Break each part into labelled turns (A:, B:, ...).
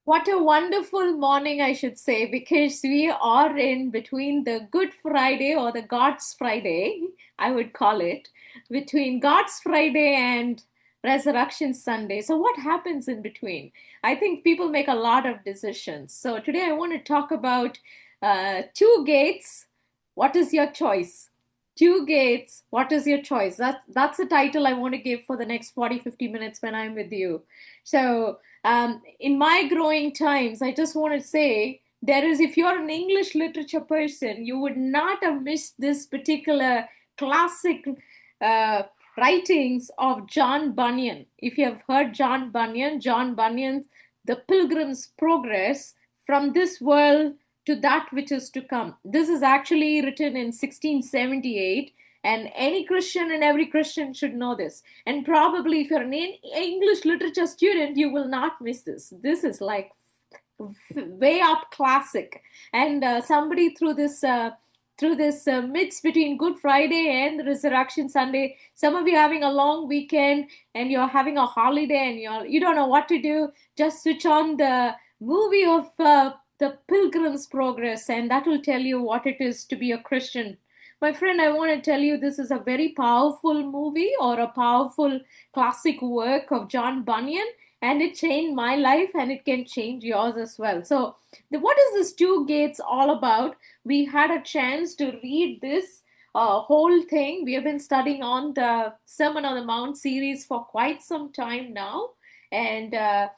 A: What a wonderful morning, I should say, because we are in between the Good Friday or the God's Friday, I would call it, between God's Friday and Resurrection Sunday. So, what happens in between? I think people make a lot of decisions. So, today I want to talk about two gates. What is your choice? Two gates. What is your choice? That's the title I want to give for the next 40-50 minutes when I'm with you. So, in my growing times, I just want to say there is, if you're an English literature person, you would not have missed this particular classic uh, writings of John Bunyan. If you have heard John Bunyan's The Pilgrim's Progress from this world to that which is to come. This is actually written in 1678, and any Christian and every Christian should know this. And probably if you're an English literature student, you will not miss this. This is like way up classic. And somebody through this mix between Good Friday and Resurrection Sunday, some of you having a long weekend and you're having a holiday and you don't know what to do, just switch on the movie of the Pilgrim's Progress, and that will tell you what it is to be a Christian. My friend, I want to tell you this is a very powerful movie or a powerful classic work of John Bunyan, and it changed my life and it can change yours as well. So, what is this Two Gates all about? We had a chance to read this whole thing. We have been studying on the Sermon on the Mount series for quite some time now, and I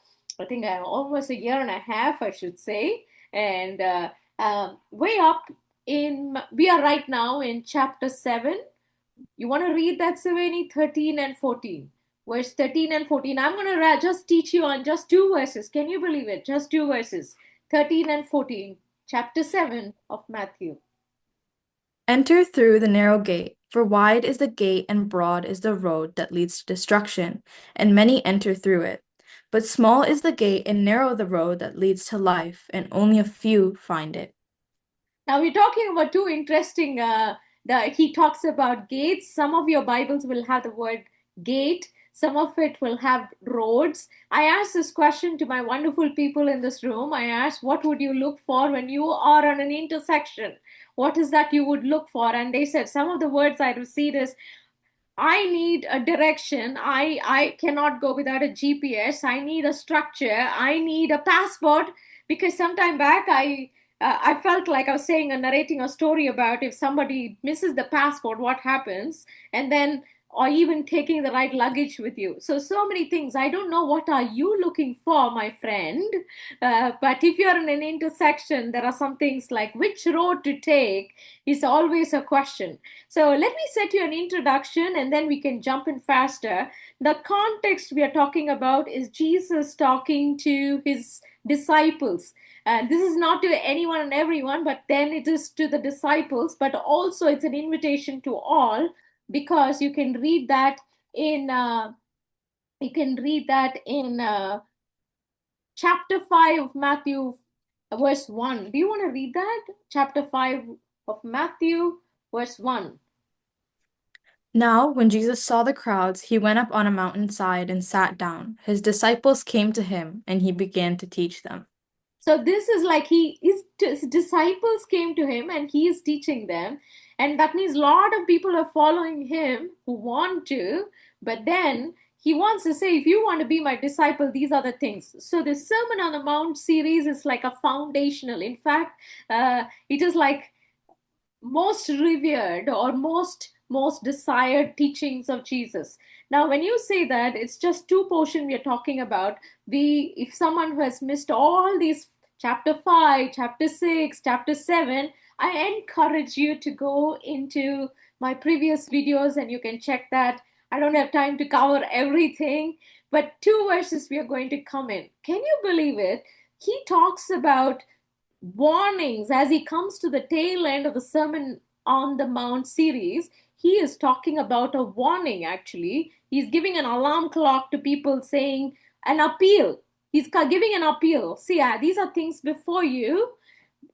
A: think almost a year and a half, I should say. And way up we are right now in chapter 7. You want to read that, Savani? 13 and 14. Verse 13 and 14. I'm going to just teach you on just two verses. Can you believe it? Just two verses. 13 and 14. Chapter 7 of Matthew.
B: Enter through the narrow gate, for wide is the gate and broad is the road that leads to destruction, and many enter through it. But small is the gate and narrow the road that leads to life, and only a few find it.
A: Now we're talking about two interesting. He talks about gates. Some of your Bibles will have the word gate. Some of it will have roads. I asked this question to my wonderful people in this room. I asked, "What would you look for when you are on an intersection? What is that you would look for?" And they said some of the words I received is, I need a direction. I cannot go without a GPS. I need a structure. I need a passport, because sometime back I felt like I was saying and narrating a story about if somebody misses the passport, what happens, and then or even taking the right luggage with you. So many things. I don't know what are you looking for, my friend. But if you're in an intersection, there are some things like which road to take is always a question. So let me set you an introduction and then we can jump in faster. The context we are talking about is Jesus talking to his disciples. And this is not to anyone and everyone, but then it is to the disciples, but also it's an invitation to all, because in you can read that in chapter 5 of Matthew, verse 1. Do you want to read that? Chapter 5 of Matthew, verse 1.
B: Now, when Jesus saw the crowds, he went up on a mountainside and sat down. His disciples came to him, and he began to teach them.
A: So this is like his disciples came to him and he is teaching them. And that means a lot of people are following him who want to, but then he wants to say, if you want to be my disciple, these are the things. So the Sermon on the Mount series is like a foundational. In fact, it is like most revered or most desired teachings of Jesus. Now when you say that, it's just two portion we are talking about. We If someone who has missed all these chapter 5, chapter 6, chapter 7, I encourage you to go into my previous videos and you can check that. I don't have time to cover everything, but two verses we are going to come in. Can you believe it? He talks about warnings as he comes to the tail end of the Sermon on the Mount series. He is talking about a warning, actually. He's giving an alarm clock to people, saying an appeal. He's giving an appeal. See, these are things before you.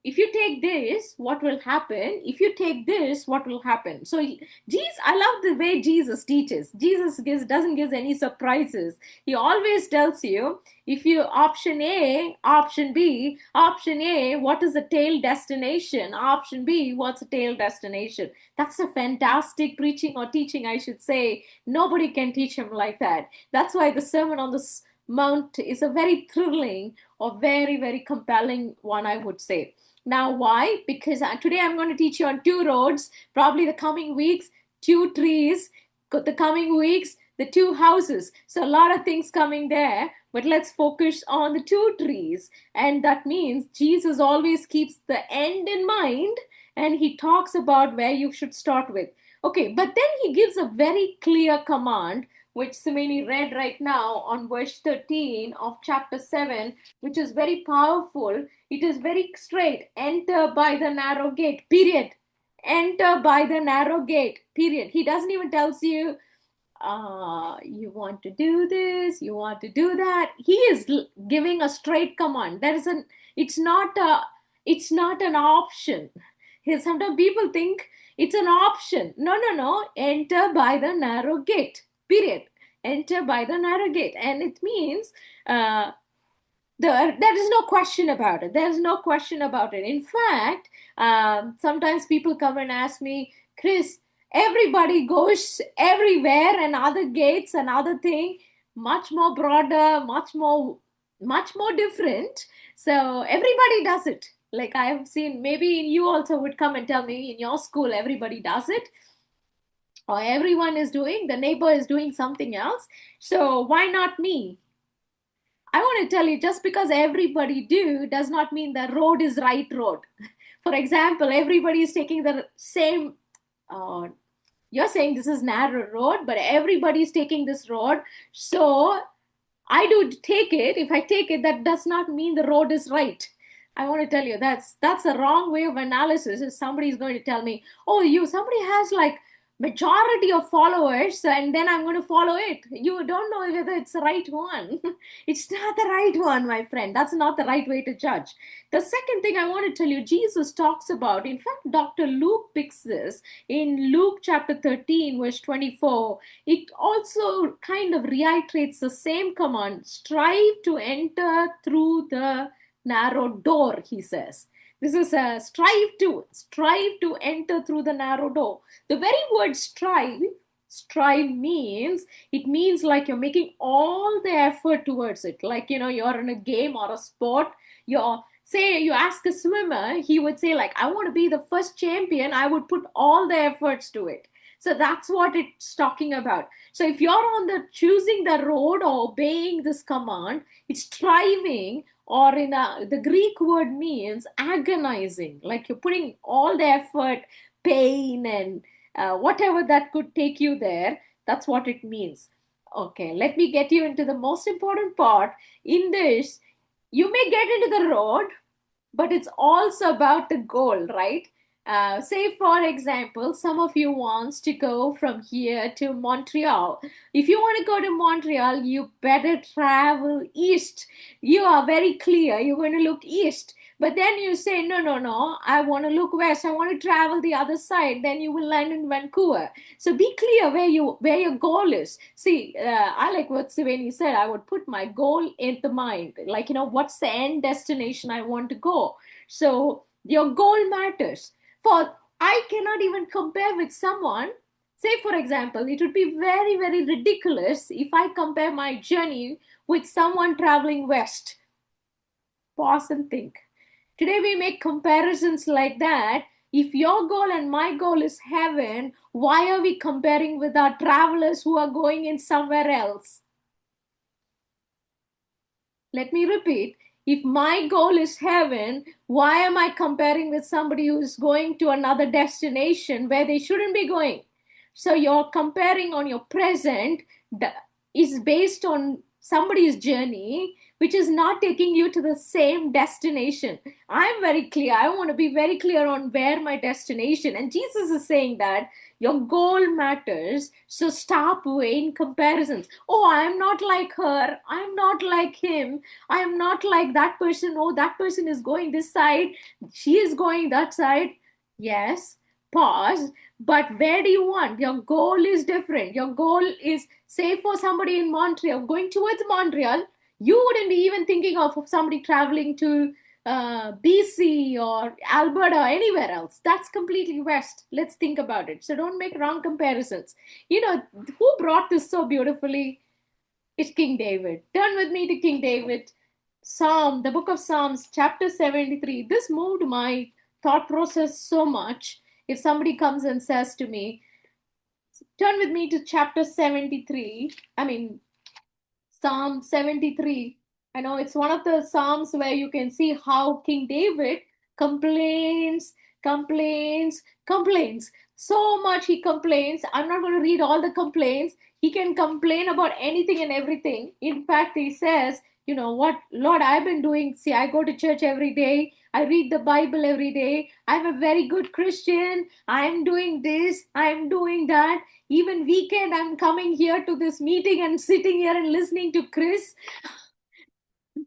A: if you take this, what will happen? If you take this, what will happen? So Jesus, I love the way Jesus teaches. Jesus doesn't give any surprises. He always tells you, if you option A, option B, option A, what is the tail destination? Option B, what's the tail destination? That's a fantastic preaching or teaching, I should say. Nobody can teach him like that. That's why the Sermon on the Mount is a very thrilling or very, very compelling one, I would say. Now, why? Because today I'm going to teach you on two roads, probably the coming weeks, two trees, the coming weeks, the two houses. So, a lot of things coming there, but let's focus on the two trees. And that means Jesus always keeps the end in mind and he talks about where you should start with. Okay, but then he gives a very clear command, which Simeni read right now on verse 13 of chapter 7, which is very powerful. It is very straight. Enter by the narrow gate, period. Enter by the narrow gate, period. He doesn't even tells you, you want to do this, you want to do that. He is giving a straight command. It's not an option. Sometimes people think it's an option. No, no, no. Enter by the narrow gate, period. Enter by the narrow gate. And it means there is no question about it. There's no question about it. In fact, sometimes people come and ask me, Chris, everybody goes everywhere and other gates and other thing, much more broader, much more different. So everybody does it. Like I've seen, maybe you also would come and tell me in your school, everybody does it. Or everyone is doing, the neighbor is doing something else. So why not me? I want to tell you, just because everybody do does not mean the road is right road. For example, everybody is taking the same. You're saying this is narrow road, but everybody is taking this road. So I do take it. If I take it, that does not mean the road is right. I want to tell you that's a wrong way of analysis. If somebody is going to tell me, oh, somebody has like majority of followers and then I'm going to follow it, you don't know whether it's the right one. It's not the right one, my friend. That's not the right way to judge. The second thing I want to tell you, Jesus talks about, in fact, Dr. Luke picks this in Luke chapter 13 verse 24. It also kind of reiterates the same command: strive to enter through the narrow door, he says. This is a strive to enter through the narrow door. The very word strive means, it means like you're making all the effort towards it. Like, you're in a game or a sport. Say you ask a swimmer, he would say like, I want to be the first champion. I would put all the efforts to it. So that's what it's talking about. So if you're on the choosing the road or obeying this command, it's striving, or the Greek word means agonizing, like you're putting all the effort, pain, and whatever that could take you there. That's what it means. Okay, let me get you into the most important part. In this, you may get into the road, but it's also about the goal, right? Say, for example, some of you wants to go from here to Montreal. If you want to go to Montreal, you better travel east. You are very clear. You're going to look east. But then you say, no, no, no, I want to look west. I want to travel the other side. Then you will land in Vancouver. So be clear where your goal is. See, I like what Siveni said. I would put my goal in the mind. Like, what's the end destination I want to go? So your goal matters. For I cannot even compare with someone. Say, for example, it would be very, very ridiculous if I compare my journey with someone traveling west. Pause and think. Today we make comparisons like that. If your goal and my goal is heaven, why are we comparing with our travelers who are going in somewhere else? Let me repeat. If my goal is heaven, why am I comparing with somebody who is going to another destination where they shouldn't be going? So you're comparing on your present is based on somebody's journey which is not taking you to the same destination. I'm very clear. I want to be very clear on where my destination. And Jesus is saying that your goal matters. So stop weighing comparisons. Oh, I'm not like her. I'm not like him. I'm not like that person. Oh, that person is going this side. She is going that side. Yes, pause. But where do you want? Your goal is different. Your goal is, say, for somebody in Montreal, going towards Montreal, you wouldn't be even thinking of somebody traveling to BC or Alberta or anywhere else. That's completely west. Let's think about it. So don't make wrong comparisons. You know, who brought this so beautifully? It's King David. Turn with me to King David. The book of Psalms, chapter 73. This moved my thought process so much. If somebody comes and says to me, turn with me to chapter 73, Psalm 73. I know it's one of the Psalms where you can see how King David complains, complains, complains. So much he complains. I'm not going to read all the complaints. He can complain about anything and everything. In fact, he says, you know what, Lord, I've been doing. See, I go to church every day. I read the Bible every day. I'm a very good Christian. I'm doing this. I'm doing that. Even weekend, I'm coming here to this meeting and sitting here and listening to Chris.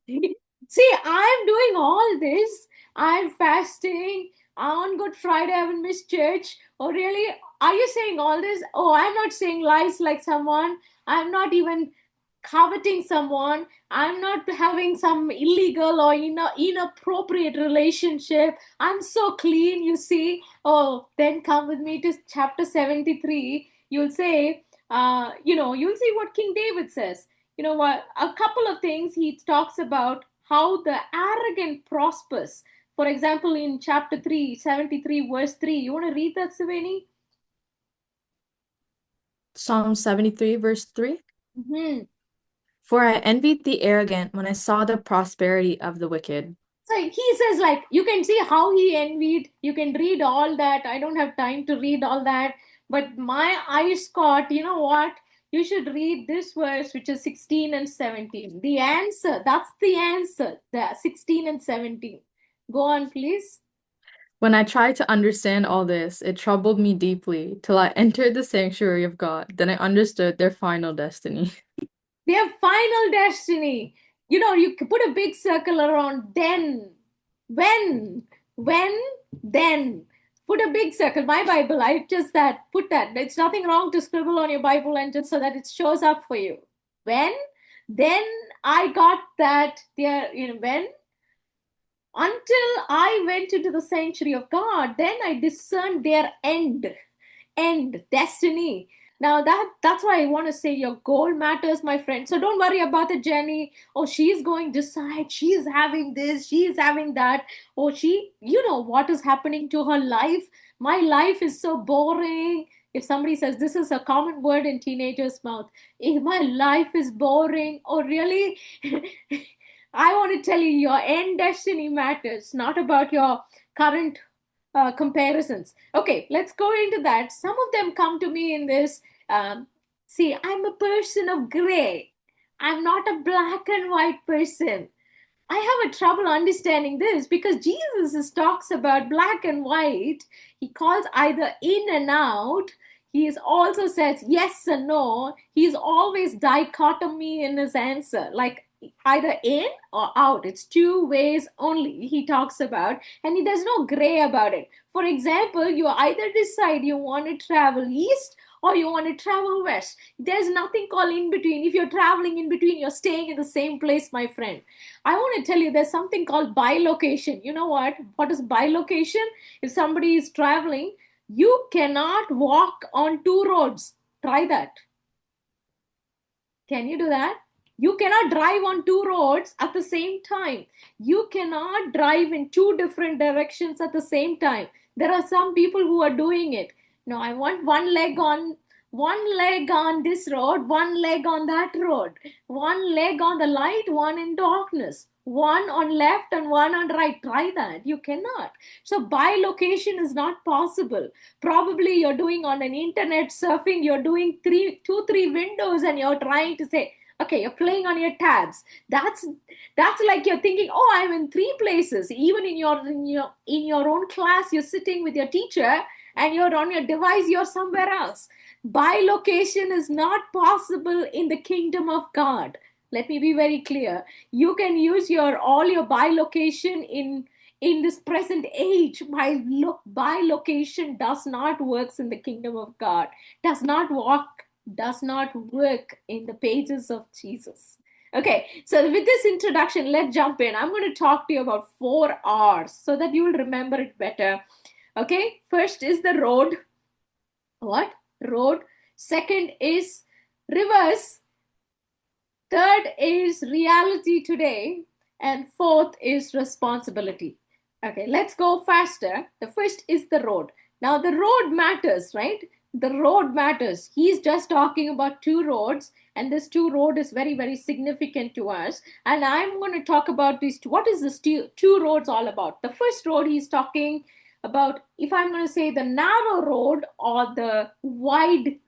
A: See, I'm doing all this. I'm fasting. On Good Friday, I haven't missed church. Oh, really? Are you saying all this? Oh, I'm not saying lies like someone. I'm not even coveting someone. I'm not having some illegal or inappropriate relationship. I'm so clean, you see. Oh, then come with me to chapter 73. You'll say, you'll see what King David says. You know what? A couple of things he talks about how the arrogant prospers. For example, in chapter 3, 73, verse 3. You want to read that, Savani?
B: Psalm 73, verse 3.
A: Mm-hmm.
B: For I envied the arrogant when I saw the prosperity of the wicked.
A: So he says, like, you can see how he envied. You can read all that. I don't have time to read all that. But my eyes caught, you know what? You should read this verse, which is 16 and 17. The answer, that's the answer, the 16 and 17. Go on, please.
B: When I tried to understand all this, it troubled me deeply till I entered the sanctuary of God. Then I understood their final destiny.
A: Their final destiny. You know, you put a big circle around then, when, then. Put a big circle. My Bible, I just that, put that. It's nothing wrong to scribble on your Bible and just so that it shows up for you. When, then I got that there, when, until I went into the sanctuary of God, then I discerned their end, destiny. Now that's why I want to say your goal matters, my friend. So don't worry about the journey. Oh, she's going this side, she's having this, she's having that. Oh, you know what is happening to her life. My life is so boring. If somebody says this is a common word in teenagers' mouth, if my life is boring, oh really? I want to tell you your end destiny matters, not about your current comparisons. Okay, let's go into that. Some of them come to me in this. See, I'm a person of gray. I'm not a black and white person. I have a trouble understanding this because talks about black and white. He calls either in and out. He also says yes and no. He's always dichotomy in his answer, like either in or out. It's two ways only he talks about, and there's no gray about it. For example, you either decide you want to travel east or you want to travel west. There's nothing called in between. If you're traveling in between, you're staying in the same place, my friend. I want to tell you there's something called bilocation. You know what? What is bilocation? If somebody is traveling, you cannot walk on two roads. Try that. Can you do that? You cannot drive on two roads at the same time. You cannot drive in two different directions at the same time. There are some people who are doing it. No, I want one leg on this road, one leg on that road, one leg on the light, one in darkness, one on left and one on right. Try that. You cannot. So bilocation is not possible. Probably you're doing on an internet surfing, you're doing 3 windows and you're trying to say, Okay, you're playing on your tabs. That's like you're thinking, oh, I'm in three places. Even in your own class, you're sitting with your teacher and you're on your device, you're somewhere else. Bilocation is not possible in the kingdom of God. Let me be very clear. You can use your all your bilocation in this present age. Bilocation does not works in the kingdom of God. Does not work in the pages of Jesus. Okay, so with this introduction, let's jump in. I'm going to talk to you about 4 R's so that you will remember it better. Okay, first is the road. What? Road. Second is rivers. Third is reality today. And fourth is responsibility. Okay, let's go faster. The first is the road. Now, the road matters, right? The road matters. He's just talking about 2 roads, and this 2 road is very, very significant to us. And I'm going to talk about these two. What is this 2 roads all about? The first road he's talking about, if I'm going to say the narrow road or the wide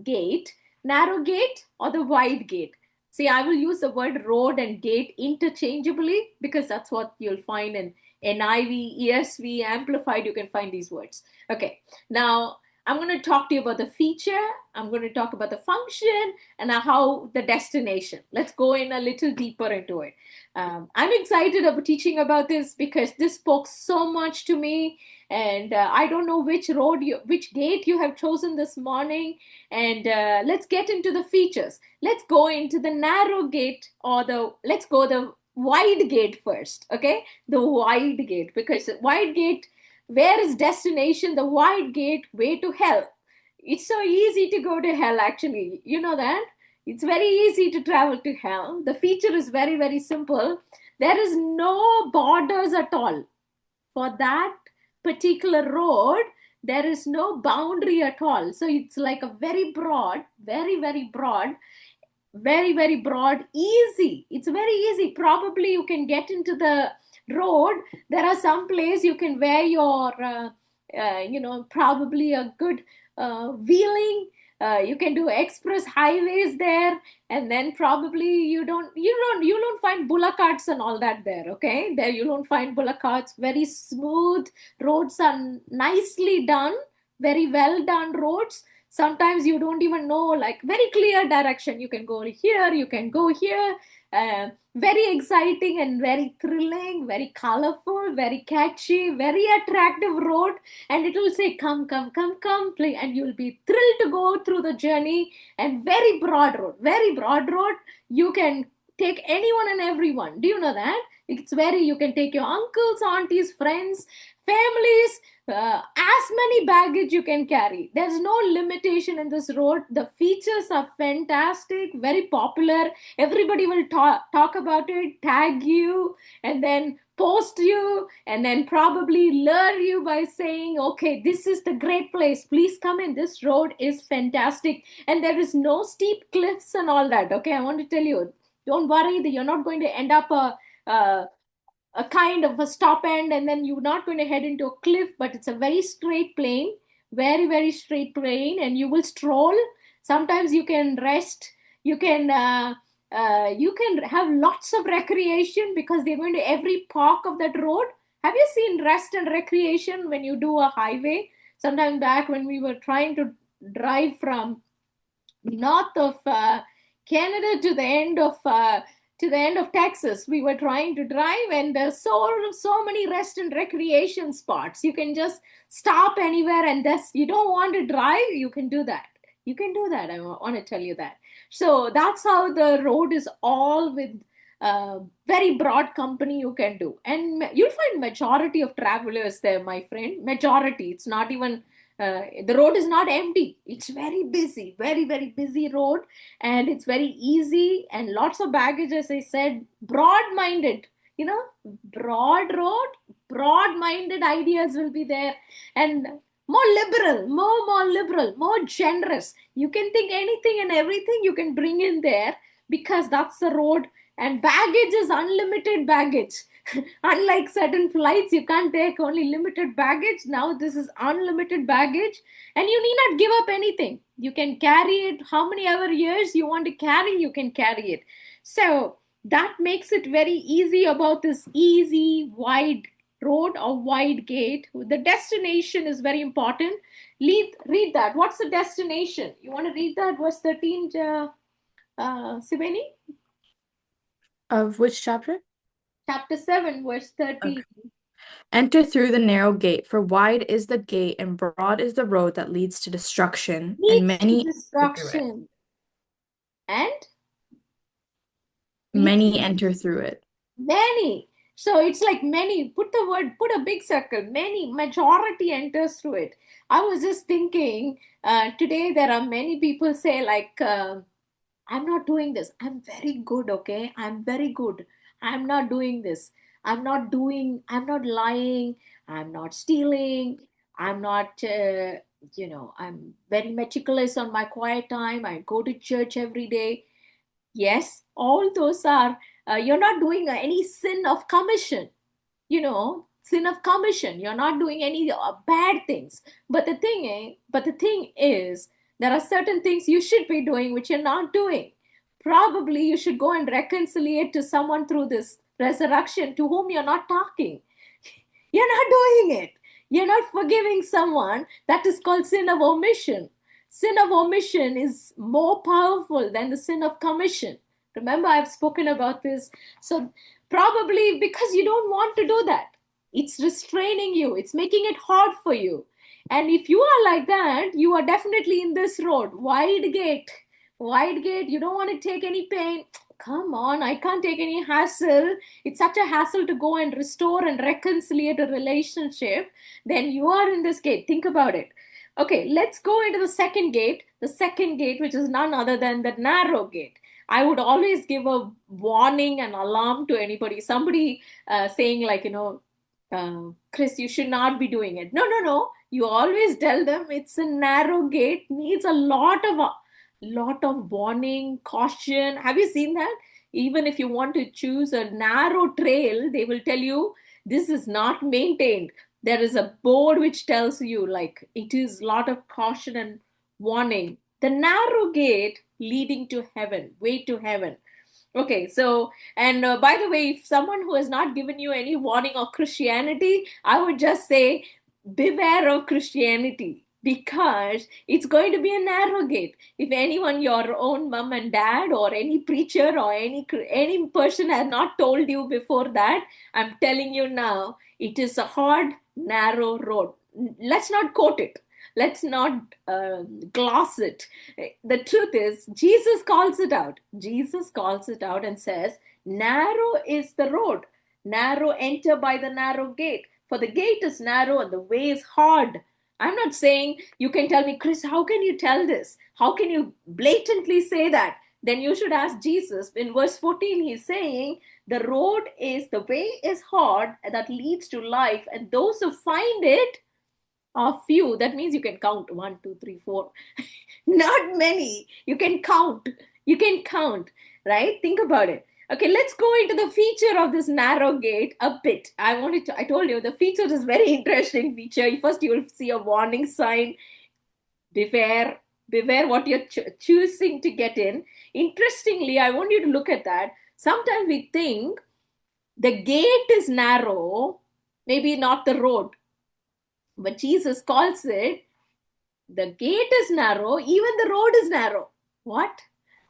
A: gate, narrow gate or the wide gate. See, I will use the word road and gate interchangeably because that's what you'll find in NIV, ESV, Amplified. You can find these words. Okay, now I'm going to talk to you about the feature. I'm going to talk about the function and how the destination. Let's go in a little deeper into it. I'm excited about teaching about this because this spoke so much to me. And I don't know which gate you have chosen this morning. And let's get into the features. Let's go into the narrow gate let's go the wide gate first. Okay, the wide gate, because wide gate, where is destination? The wide gate, way to hell. It's so easy to go to hell, actually. You know that? It's very easy to travel to hell. The feature is very, very simple. There is no borders at all. For that particular road, there is no boundary at all. So it's like a very broad, very, very broad, very, very broad, easy. It's very easy. Probably you can get into the road. There are some places you can wear your probably a good wheeling. You can do express highways there, and then probably you don't find bullock carts and all that there. Okay, there you don't find bullock carts. Very smooth roads are nicely done, very well done roads. Sometimes you don't even know, like, very clear direction. You can go here, you can go here. Very exciting and very thrilling, very colorful, very catchy, very attractive road. And it will say, come, come, come, come, play. And you'll be thrilled to go through the journey. And very broad road, very broad road. You can take anyone and everyone. Do you know that? You can take your uncles, aunties, friends, families, as many baggage you can carry. There's no limitation in this road. The features are fantastic, very popular. Everybody will talk about it, tag you, and then post you, and then probably lure you by saying, okay, this is the great place, please come in, this road is fantastic. And there is no steep cliffs and all that. Okay, I want to tell you, don't worry that you're not going to end up a kind of a stop end, and then you're not going to head into a cliff, but it's a very straight plane, very, very straight plane, and you will stroll. Sometimes you can rest. You can have lots of recreation because they're going to every park of that road. Have you seen rest and recreation when you do a highway? Sometime back when we were trying to drive from north of Canada to the end of Texas. We were trying to drive, and there's so many rest and recreation spots. You can just stop anywhere, and this you don't want to drive, you can do that. You can do that. I want to tell you that. So that's how the road is, all with very broad company you can do, and you'll find majority of travelers there, my friend. Majority. It's not even the road is not empty. It's very busy, very, very busy road, and it's very easy and lots of baggage, as I said. Broad minded, broad road, broad minded ideas will be there, and more liberal, more liberal, more generous. You can think anything and everything you can bring in there because that's the road. And baggage is unlimited baggage. Unlike certain flights, you can't take only limited baggage. Now this is unlimited baggage, and you need not give up anything. You can carry it how many ever years you want to carry, you can carry it. So that makes it very easy about this easy, wide road or wide gate. The destination is very important. Read that. What's the destination? You want to read that, verse 13, Sibeni?
B: Of which chapter?
A: Chapter 7, verse 13.
B: Okay. Enter through the narrow gate, for wide is the gate and broad is the road that leads to destruction, and
A: Leads to
B: many enter through it.
A: destruction. And
B: Many enter through it.
A: many. So it's like many. Put the word, put a big circle. Many, majority enters through it. I was just thinking, today there are many people say, like, I'm not doing this. I'm very good, okay? I'm very good. I'm not doing this. I'm not lying. I'm not stealing. I'm not, I'm very meticulous on my quiet time. I go to church every day. Yes, all those are, you're not doing any sin of commission, sin of commission. You're not doing any bad things. But the thing is, there are certain things you should be doing which you're not doing. Probably you should go and reconcile to someone through this resurrection to whom you're not talking. You're not doing it. You're not forgiving someone. That is called sin of omission. Sin of omission is more powerful than the sin of commission. Remember, I've spoken about this. So, probably because you don't want to do that, it's restraining you, it's making it hard for you. And if you are like that, you are definitely in this road, wide gate. Wide gate, you don't want to take any pain. Come on, I can't take any hassle. It's such a hassle to go and restore and reconcile a relationship. Then you are in this gate. Think about it. Okay, let's go into the second gate. The second gate, which is none other than the narrow gate. I would always give a warning and alarm to anybody. Somebody saying, like, Chris, you should not be doing it. No, no, no. You always tell them it's a narrow gate, needs a lot of warning, caution. Have you seen that? Even if you want to choose a narrow trail, they will tell you this is not maintained. There is a board which tells you, like, it is a lot of caution and warning. The narrow gate leading to heaven, way to heaven. Okay, so, and by the way, if someone who has not given you any warning of Christianity, I would just say beware of Christianity, because it's going to be a narrow gate. If anyone, your own mom and dad, or any preacher, or any person has not told you before that, I'm telling you now, it is a hard, narrow road. Let's not quote it. Let's not gloss it. The truth is, Jesus calls it out. Jesus calls it out and says, narrow is the road. Narrow, enter by the narrow gate. For the gate is narrow and the way is hard. I'm not saying, you can tell me, Chris, how can you tell this? How can you blatantly say that? Then you should ask Jesus. In verse 14, he's saying, the way is hard that leads to life, and those who find it are few. That means you can count one, two, three, four. Not many. You can count. You can count, right? Think about it. Okay, let's go into the feature of this narrow gate a bit. I told you the feature is very interesting feature. First, you will see a warning sign. Beware, beware what you're choosing to get in. Interestingly, I want you to look at that. Sometimes we think the gate is narrow, maybe not the road. But Jesus calls it, the gate is narrow, even the road is narrow. What?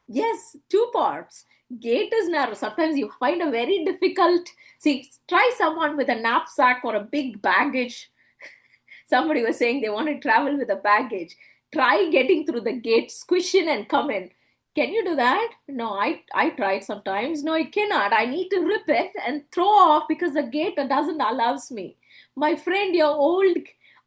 A: Yes, two parts. Gate is narrow. Sometimes you find a very difficult. See, try someone with a knapsack or a big baggage. Somebody was saying they want to travel with a baggage. Try getting through the gate, squish in and come in. Can you do that? No, I tried sometimes. No, I cannot. I need to rip it and throw off because the gate doesn't allows me. My friend, your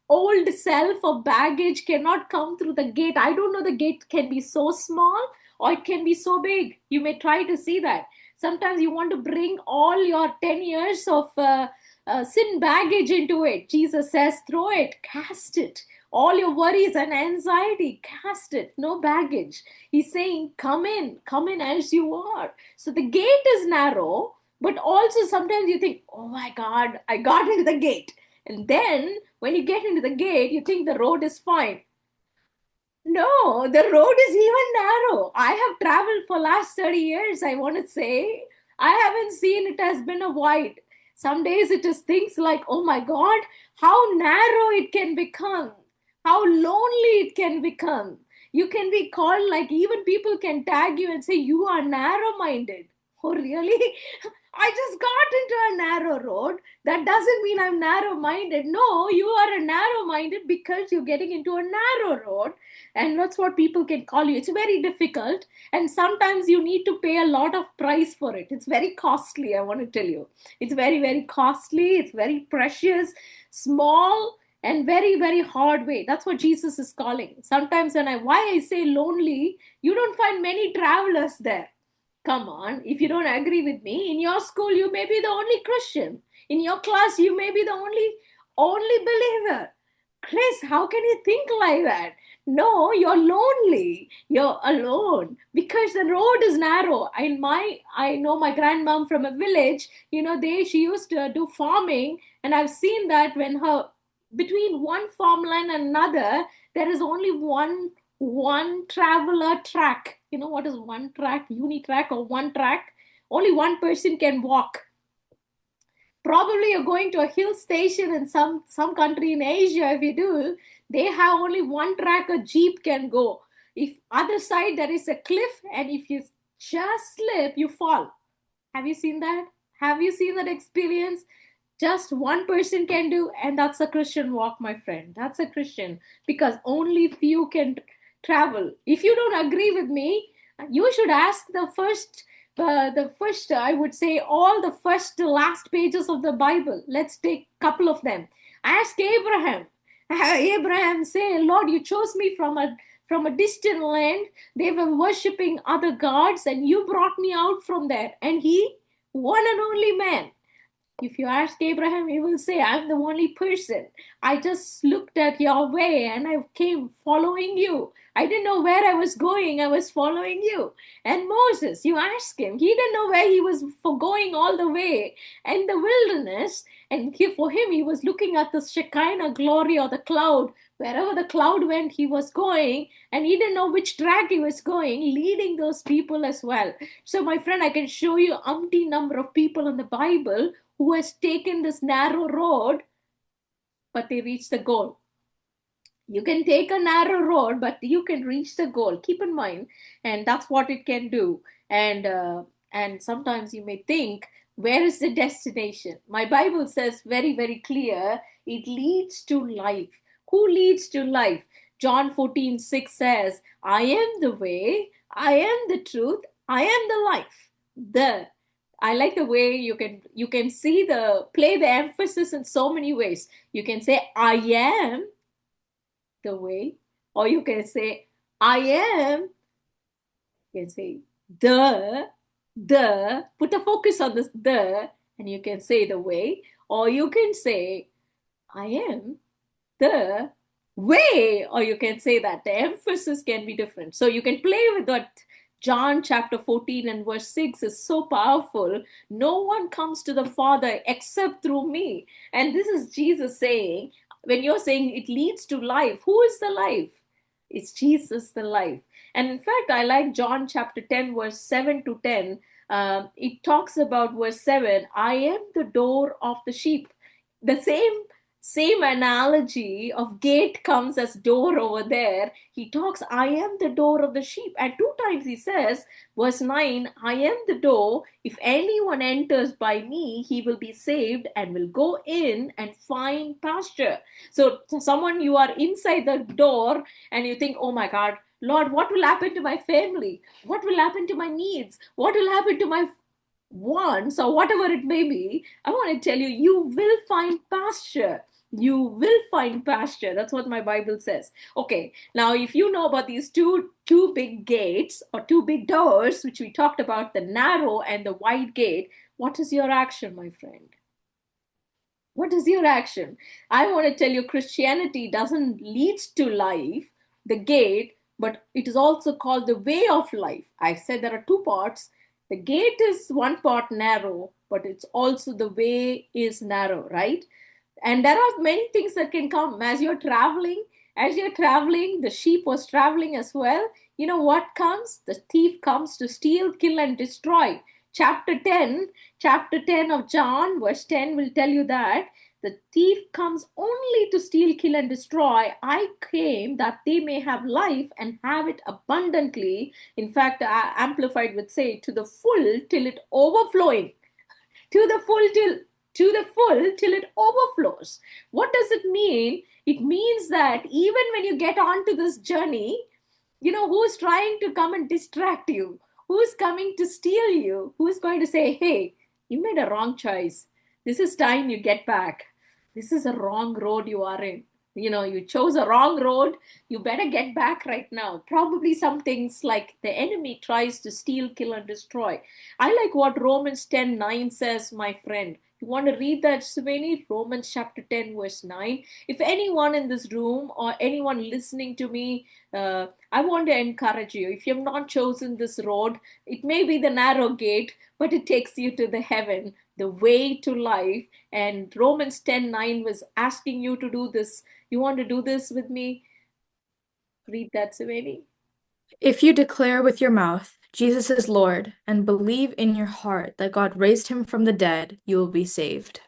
A: old self of baggage cannot come through the gate. I don't know, the gate can be so small or it can be so big. You may try to see that. Sometimes you want to bring all your 10 years of sin baggage into it. Jesus says, throw it, cast it. All your worries and anxiety, cast it. No baggage. He's saying, come in as you are. So the gate is narrow, But also sometimes you think, oh my God, I got into the gate. And then when you get into the gate, you think the road is fine. No, the road is even narrow. I have traveled for last 30 years, I want to say. I haven't seen it has been a wide. Some days it is things like, oh my God, how narrow it can become, how lonely it can become. You can be called, like, even people can tag you and say, you are narrow minded. Oh, really? I just got into a narrow road. That doesn't mean I'm narrow minded. No, you are a narrow minded because you're getting into a narrow road, and that's what people can call you. It's very difficult, and sometimes you need to pay a lot of price for it. It's very costly, I want to tell you. It's very, very costly. It's very precious, small, and very, very hard way. That's what Jesus is calling. Sometimes when I say lonely, you don't find many travelers there. Come on, if you don't agree with me, in your school you may be the only Christian. In your class you may be the only believer. Chris, how can you think like that? No, you're lonely. You're alone because the road is narrow. I know my grandmom from a village. She used to do farming, and I've seen that when her between one farmland and another, there is only one traveler track. You know what is one track, unitrack, or one track? Only one person can walk. Probably you're going to a hill station in some country in Asia. If you do, they have only one track a jeep can go. If other side there is a cliff, and if you just slip, you fall. Have you seen that? Have you seen that experience? Just one person can do, and that's a Christian walk, my friend. That's a Christian, because only few can travel. If you don't agree with me, you should ask the first, I would say, all the first to last pages of the Bible. Let's take a couple of them. Ask Abraham. Abraham say, Lord, you chose me from a distant land. They were worshiping other gods, and you brought me out from there. And he, one and only man. If you ask Abraham, he will say, I'm the only person. I just looked at Yahweh and I came following you. I didn't know where I was going. I was following you. And Moses, you ask him, he didn't know where he was for going all the way in the wilderness. And for him, he was looking at the Shekinah glory or the cloud. Wherever the cloud went, he was going, and he didn't know which track he was going, leading those people as well. So, my friend, I can show you umpty number of people in the Bible who has taken this narrow road, but they reach the goal. You can take a narrow road, but you can reach the goal. Keep in mind, and that's what it can do. And sometimes you may think, where is the destination? My Bible says very, very clear, it leads to life. Who leads to life? John 14:6 says, I am the way, I am the truth, I am the life. The I like the way you can see the play the emphasis in so many ways. You can say I am the way, or you can say I am. You can say put a focus on this and you can say the way, or you can say I am the way, or you can say that the emphasis can be different. So you can play with that. John chapter 14 and verse 6 is so powerful. No one comes to the Father except through me. And this is Jesus saying, when you're saying it leads to life, who is the life? It's Jesus, the life. And in fact, I like John chapter 10, verse 7 to 10. It talks about verse 7, I am the door of the sheep. The same analogy of gate comes as door over there. He talks, I am the door of the sheep. And two times he says, verse 9, I am the door. If anyone enters by me, he will be saved and will go in and find pasture. So, someone, you are inside the door and you think, oh my God, Lord, what will happen to my family? What will happen to my needs? What will happen to my wants, or whatever it may be? I want to tell you, you will find pasture. You will find pasture. That's what my Bible says. Okay, now if you know about these two big gates or two big doors, which we talked about, the narrow and the wide gate, what is your action, my friend? What is your action? I want to tell you, Christianity doesn't lead to life, the gate, but it is also called the way of life. I said there are two parts. The gate is one part narrow, but it's also the way is narrow, right? And there are many things that can come as you're traveling. The sheep was traveling as well. You know what comes? The thief comes to steal, kill, and destroy. Chapter 10 of John verse 10 will tell you that the thief comes only to steal, kill, and destroy. I came that they may have life and have it abundantly. In fact, Amplified would say to the full till it overflowing, to the full till it overflows. What does it mean? It means that even when you get onto this journey, who's trying to come and distract you, who's coming to steal you, who's going to say, hey, you made a wrong choice, this is time you get back, this is a wrong road you are in, you chose a wrong road, you better get back right now. Probably some things like the enemy tries to steal, kill, and destroy. I like what Romans 10:9 says, my friend. You want to read that, Sveni? Romans chapter 10 verse 9. If anyone in this room or anyone listening to me, I want to encourage you. If you have not chosen this road, it may be the narrow gate, but it takes you to the heaven, the way to life. And Romans 10:9 was asking you to do this. You want to do this with me? Read that, Saveni.
B: If you declare with your mouth Jesus is Lord and believe in your heart that God raised him from the dead, you will be saved.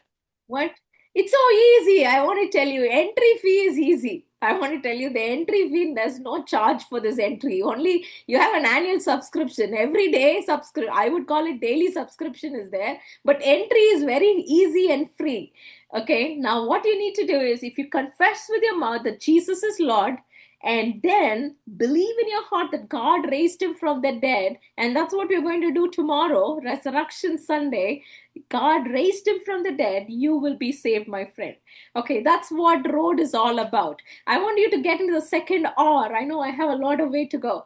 A: What? It's so easy. I want to tell you, entry fee is easy. I want to tell you the entry fee, there's no charge for this entry. Only you have an annual subscription. Every day subscription. I would call it daily subscription is there. But entry is very easy and free. Okay. Now what you need to do is if you confess with your mouth that Jesus is Lord, and then believe in your heart that God raised him from the dead, and that's what we're going to do tomorrow, Resurrection Sunday. God raised him from the dead, you will be saved, my friend. Okay, that's what road is all about. I want you to get into the second R. I know I have a lot of way to go.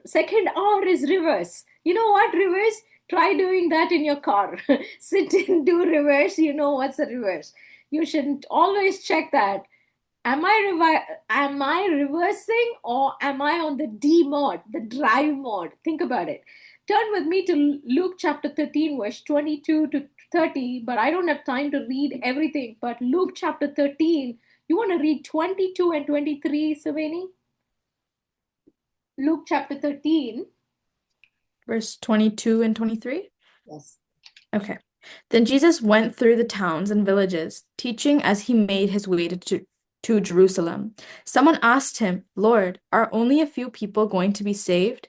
A: Second R is reverse. You know what, reverse? Try doing that in your car. Sit and do reverse. You know what's a reverse. You should always check that. Am I reversing or am I on the D mode, the drive mode? Think about it. Turn with me to Luke chapter 13, verse 22 to 30, but I don't have time to read everything. But Luke chapter 13, you want to read 22 and 23, Savani? Luke chapter 13.
B: Verse 22 and 23?
A: Yes.
B: Okay. Then Jesus went through the towns and villages, teaching as he made his way to Jerusalem. Someone asked him, Lord, are only a few people going to be saved?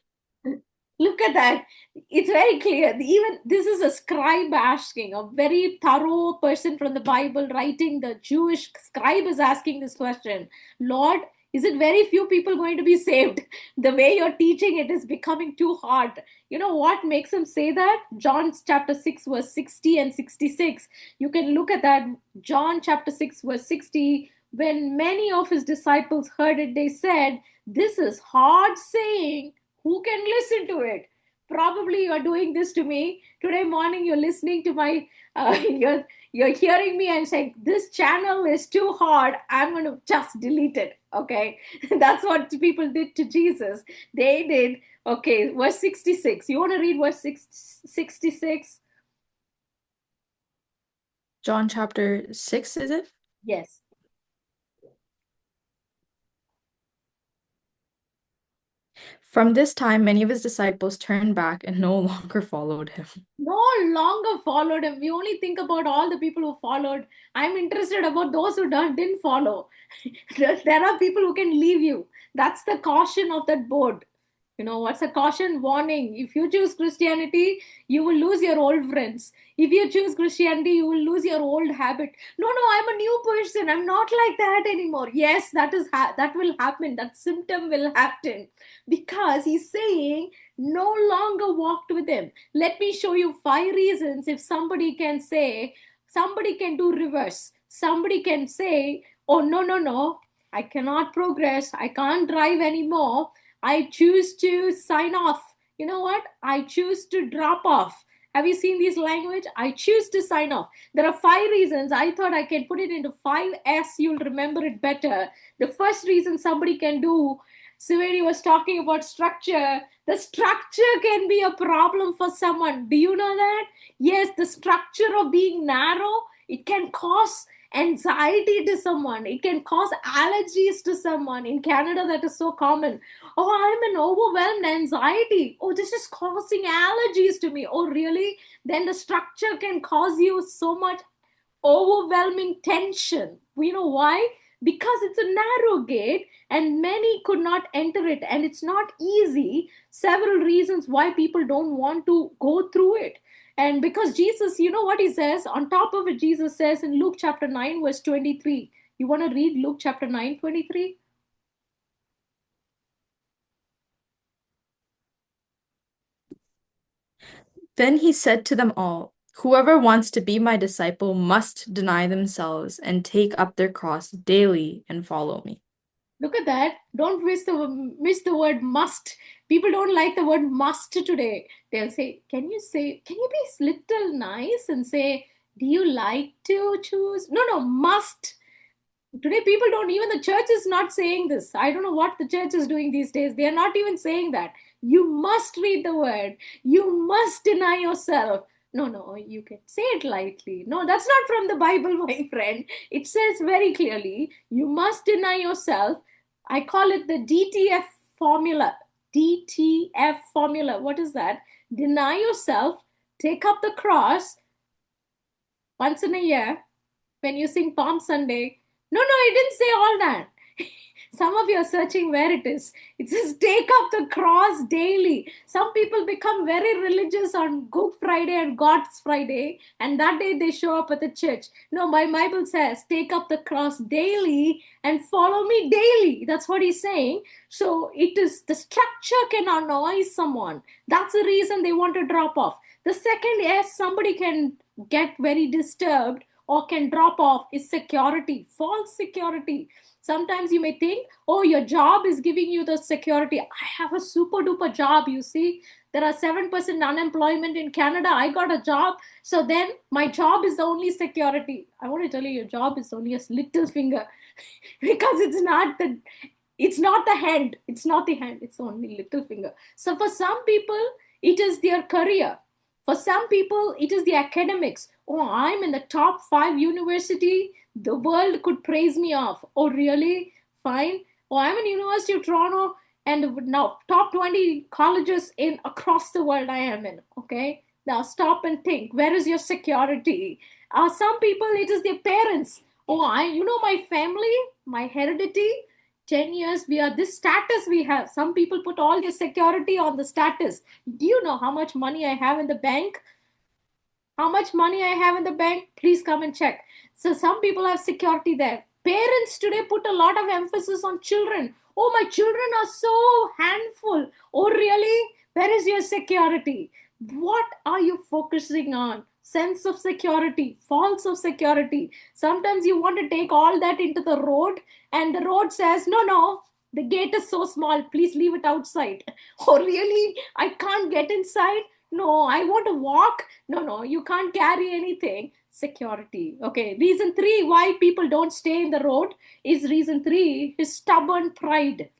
A: Look at that. It's very clear. Even this is a scribe asking, a very thorough person from the Bible writing. The Jewish scribe is asking this question. Lord, is it very few people going to be saved? The way you're teaching it is becoming too hard. You know what makes him say that? John chapter 6, verse 60 and 66. You can look at that. John chapter 6, verse 60. When many of his disciples heard it, they said, this is hard saying. Who can listen to it? Probably you're doing this to me today morning. You're listening to my you're hearing me and saying this channel is too hard, I'm going to just delete it. Okay. That's what people did to Jesus. They did. Okay, verse 66. You want to read verse 66?
B: John chapter 6, is it?
A: Yes.
B: From this time, many of his disciples turned back and no longer followed him.
A: No longer followed him. We only think about all the people who followed. I'm interested about those who didn't follow. There are people who can leave you. That's the caution of that board. You know, what's a caution? Warning. If you choose Christianity, you will lose your old friends. If you choose Christianity, you will lose your old habit. No, I'm a new person. I'm not like that anymore. Yes, that will happen. That symptom will happen because he's saying no longer walked with him. Let me show you 5 reasons. If somebody can say, somebody can do reverse. Somebody can say, oh, no, I cannot progress. I can't drive anymore. I choose to sign off. You know what? I choose to drop off. Have you seen this language? I choose to sign off. There are 5 reasons. I thought I can put it into 5 S. You'll remember it better. The first reason somebody can do Suveni was talking about structure. The structure can be a problem for someone. Do you know that? Yes, the structure of being narrow, it can cause anxiety to someone. It can cause allergies to someone. In Canada, that is so common. Oh, I'm an overwhelmed anxiety. Oh, this is causing allergies to me. Oh, really? Then the structure can cause you so much overwhelming tension. You know why? Because it's a narrow gate and many could not enter it, and it's not easy. Several reasons why people don't want to go through it. And because Jesus, you know what he says? On top of it, Jesus says in Luke chapter 9, verse 23. You want to read Luke chapter 9, 23?
B: Then he said to them all, "Whoever wants to be my disciple must deny themselves and take up their cross daily and follow me."
A: Look at that. Don't miss the word must. People don't like the word must today. They'll say, can you be little nice and say, do you like to choose? No, no, must. Today people don't, even the church is not saying this. I don't know what the church is doing these days. They are not even saying that. You must read the word. You must deny yourself. No, no, you can say it lightly. No, that's not from the Bible, my friend. It says very clearly, you must deny yourself. I call it the DTF formula. DTF formula. What is that? Deny yourself, take up the cross once in a year when you sing Palm Sunday. No, no, it didn't say all that. Some of you are searching where it is. It says, take up the cross daily. Some people become very religious on Good Friday and God's Friday, and that day they show up at the church. No, my Bible says, take up the cross daily and follow me daily. That's what he's saying. So it is, the structure can annoy someone. That's the reason they want to drop off. The second, yes, somebody can get very disturbed or can drop off is security, false security. Sometimes you may think, oh, your job is giving you the security. I have a super duper job. You see, there are 7% unemployment in Canada. I got a job. So then my job is the only security. I want to tell you, your job is only a little finger because it's not the hand. It's not the hand. It's only little finger. So for some people, it is their career. For some people, it is the academics. Oh, I'm in the top 5 university. The world could praise me off. Oh, really? Fine. Oh, I'm in University of Toronto, and now top 20 colleges in across the world I am in. Okay. Now stop and think. Where is your security? Some people, it is their parents. Oh, my family, my heredity. 10 years, we are this status we have. Some people put all their security on the status. Do you know how much money I have in the bank? How much money I have in the bank? Please come and check. So some people have security there. Parents today put a lot of emphasis on children. Oh, my children are so handful. Oh, really? Where is your security? What are you focusing on? Sense of security, false of security. Sometimes you want to take all that into the road, and the road says, no, no, the gate is so small. Please leave it outside. Oh, really? I can't get inside? No, I want to walk. No, no, you can't carry anything. Security. Okay. Reason three why people don't stay in the road is reason three is stubborn pride.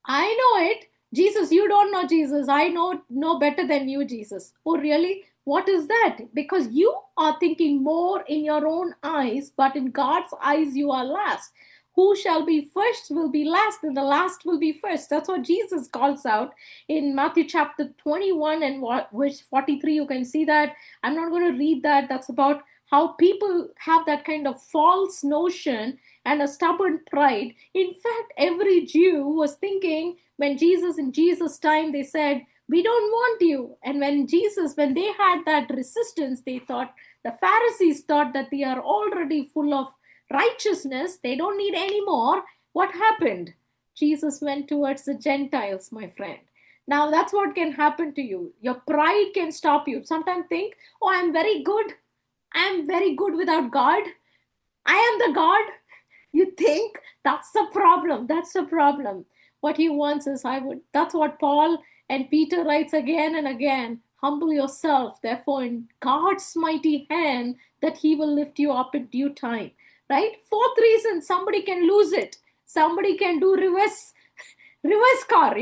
A: I know it. Jesus, you don't know Jesus. I know better than you, Jesus. Oh, really? What is that? Because you are thinking more in your own eyes, but in God's eyes, you are last. Who shall be first will be last, and the last will be first. That's what Jesus calls out in Matthew chapter 21 and verse 43. You can see that. I'm not going to read that. That's about how people have that kind of false notion and a stubborn pride. In fact, every Jew was thinking when in Jesus' time, they said, we don't want you. And when they had that resistance, they thought, the Pharisees thought that they are already full of righteousness. They don't need any more. What happened? Jesus went towards the Gentiles, my friend. Now that's what can happen to you. Your pride can stop you. Sometimes think, oh, I'm very good. I'm very good without God. I am the God. You think that's the problem. That's the problem. What he wants is that's what Paul and Peter writes again and again. Humble yourself, therefore, in God's mighty hand, that he will lift you up in due time. Right? Fourth reason, somebody can lose it. Somebody can do reverse. Reverse car,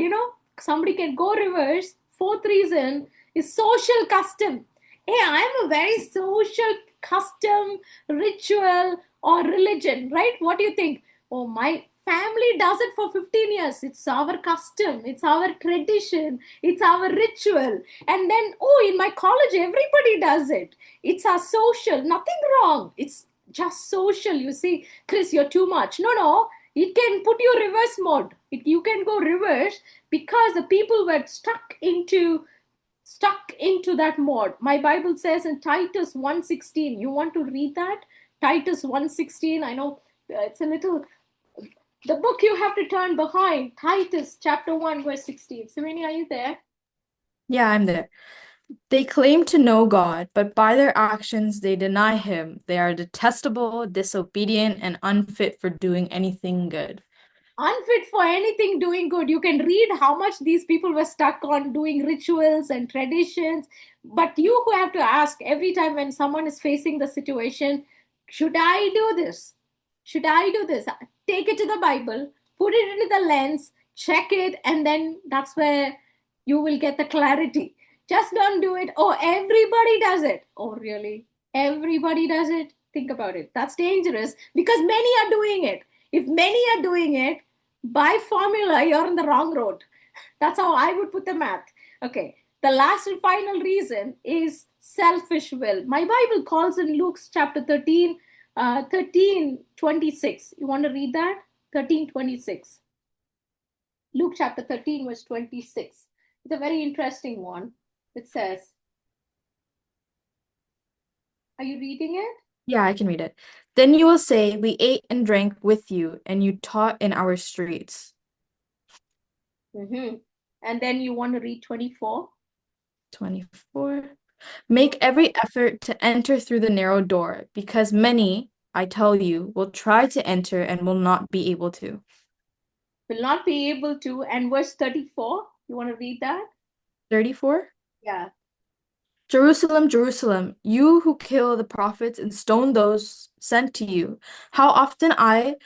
A: somebody can go reverse. Fourth reason is social custom. Hey, I'm a very social custom, ritual, or religion, right? What do you think? Oh, my family does it for 15 years. It's our custom, it's our tradition, it's our ritual. And then, oh, in my college, everybody does it. It's our social, nothing wrong. It's just social. You see, Chris, you're too much. No, no, it can put you reverse mode. You can go reverse because the people were stuck into that mode. My Bible says in Titus 1:16. You want to read that? Titus 1:16. I know it's a little, the book you have to turn behind. Titus chapter 1 verse 16. Sereni, are you there?
B: Yeah, I'm there. They claim to know God, but by their actions they deny him. They are detestable, disobedient, and unfit for doing anything good.
A: Unfit for anything doing good. You can read how much these people were stuck on doing rituals and traditions. But you who have to ask every time when someone is facing the situation, should I do this? Should I do this? Take it to the Bible, put it into the lens, check it, and then that's where you will get the clarity. Just don't do it. Oh, everybody does it. Oh, really? Everybody does it? Think about it. That's dangerous because many are doing it. If many are doing it, by formula, you're on the wrong road. That's how I would put the math. Okay. The last and final reason is selfish will. My Bible calls in Luke's chapter 13, 13:26. You want to read that? 13:26. Luke chapter 13, verse 26. It's a very interesting one. It says, are you reading it?
B: Yeah, I can read it. Then you will say, we ate and drank with you, and you taught in our streets.
A: Mm-hmm. And then you want to read 24?
B: 24. Make every effort to enter through the narrow door, because many, I tell you, will try to enter and will not be able to.
A: Will not be able to. And verse 34, you want to read that?
B: 34.
A: Yeah.
B: Jerusalem, Jerusalem, you who kill the prophets and stone those sent to you, how often I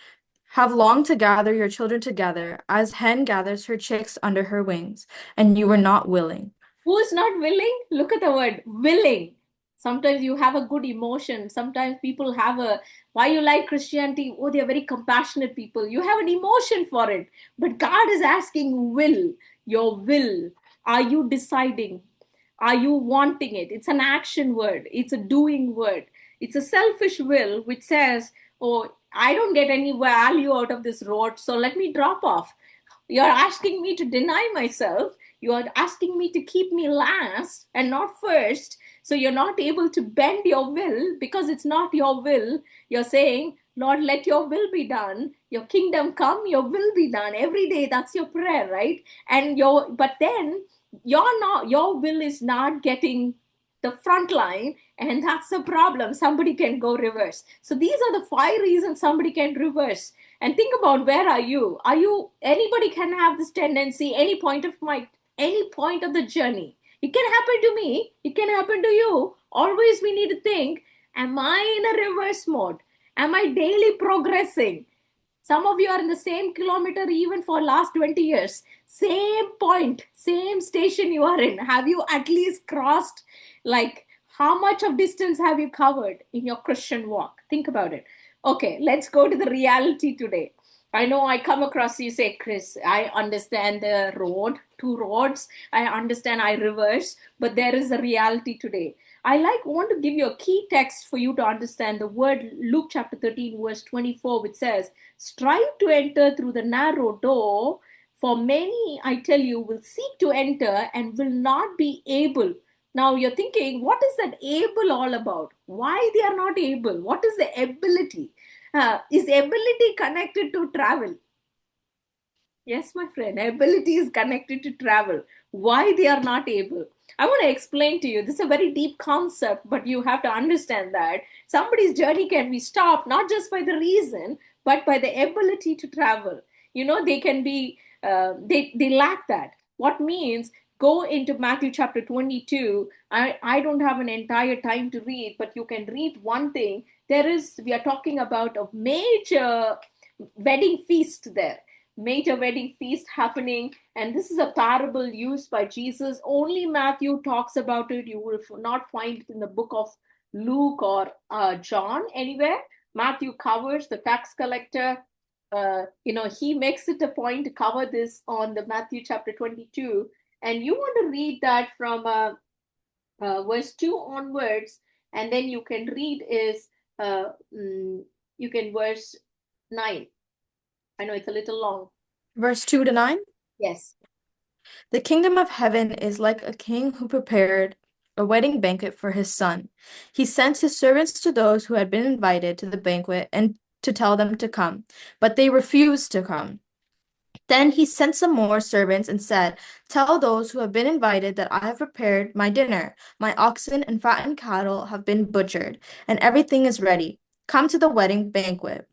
B: have longed to gather your children together, as hen gathers her chicks under her wings, and you were not willing.
A: Who is not willing? Look at the word willing. Sometimes you have a good emotion. Sometimes people have a, why you like Christianity? Oh, they are very compassionate people. You have an emotion for it. But God is asking will, your will. Are you deciding? Are you wanting it? It's an action word, it's a doing word. It's a selfish will which says, oh, I don't get any value out of this road, so let me drop off. You're asking me to deny myself. You are asking me to keep me last and not first. So you're not able to bend your will because it's not your will. You're saying, Lord, let your will be done. Your kingdom come, your will be done. Every day, that's your prayer, right? But then your will is not getting the front line, and that's the problem. Somebody can go reverse. So these are the 5 reasons somebody can reverse. And think about, where are you anybody can have this tendency any point of the journey. It can happen to me, it can happen to you. Always we need to think, am I in a reverse mode? Am I daily progressing? Some of you are in the same kilometer even for last 20 years. Same point, same station you are in. Have you at least crossed, like, how much of distance have you covered in your Christian walk? Think about it. Okay, let's go to the reality today. I know I come across you say, Chris, I understand the road, 2 roads. I understand I reverse, but there is a reality today. I want to give you a key text for you to understand the word Luke chapter 13, verse 24, which says, strive to enter through the narrow door, for many, I tell you, will seek to enter and will not be able. Now you're thinking, what is that able all about? Why they are not able? What is the ability? Is ability connected to travel? Yes, my friend, ability is connected to travel. Why they are not able? I want to explain to you. This is a very deep concept, but you have to understand that somebody's journey can be stopped not just by the reason, but by the ability to travel. They can be, they lack that. What means, go into Matthew chapter 22. I don't have an entire time to read, but you can read one thing. We are talking about a major wedding feast there. major wedding feast happening. And this is a parable used by Jesus. Only Matthew talks about it. You will not find it in the book of Luke or John anywhere. Matthew covers the tax collector. He makes it a point to cover this on the Matthew chapter 22. And you want to read that from verse 2 onwards, and then you can read is you can verse 9. I know it's a little long.
B: Verse 2 to 9.
A: Yes.
B: The kingdom of heaven is like a king who prepared a wedding banquet for his son. He sent his servants to those who had been invited to the banquet and to tell them to come, but they refused to come. Then he sent some more servants and said, "Tell those who have been invited that I have prepared my dinner. My oxen and fattened cattle have been butchered, and everything is ready. Come to the wedding banquet."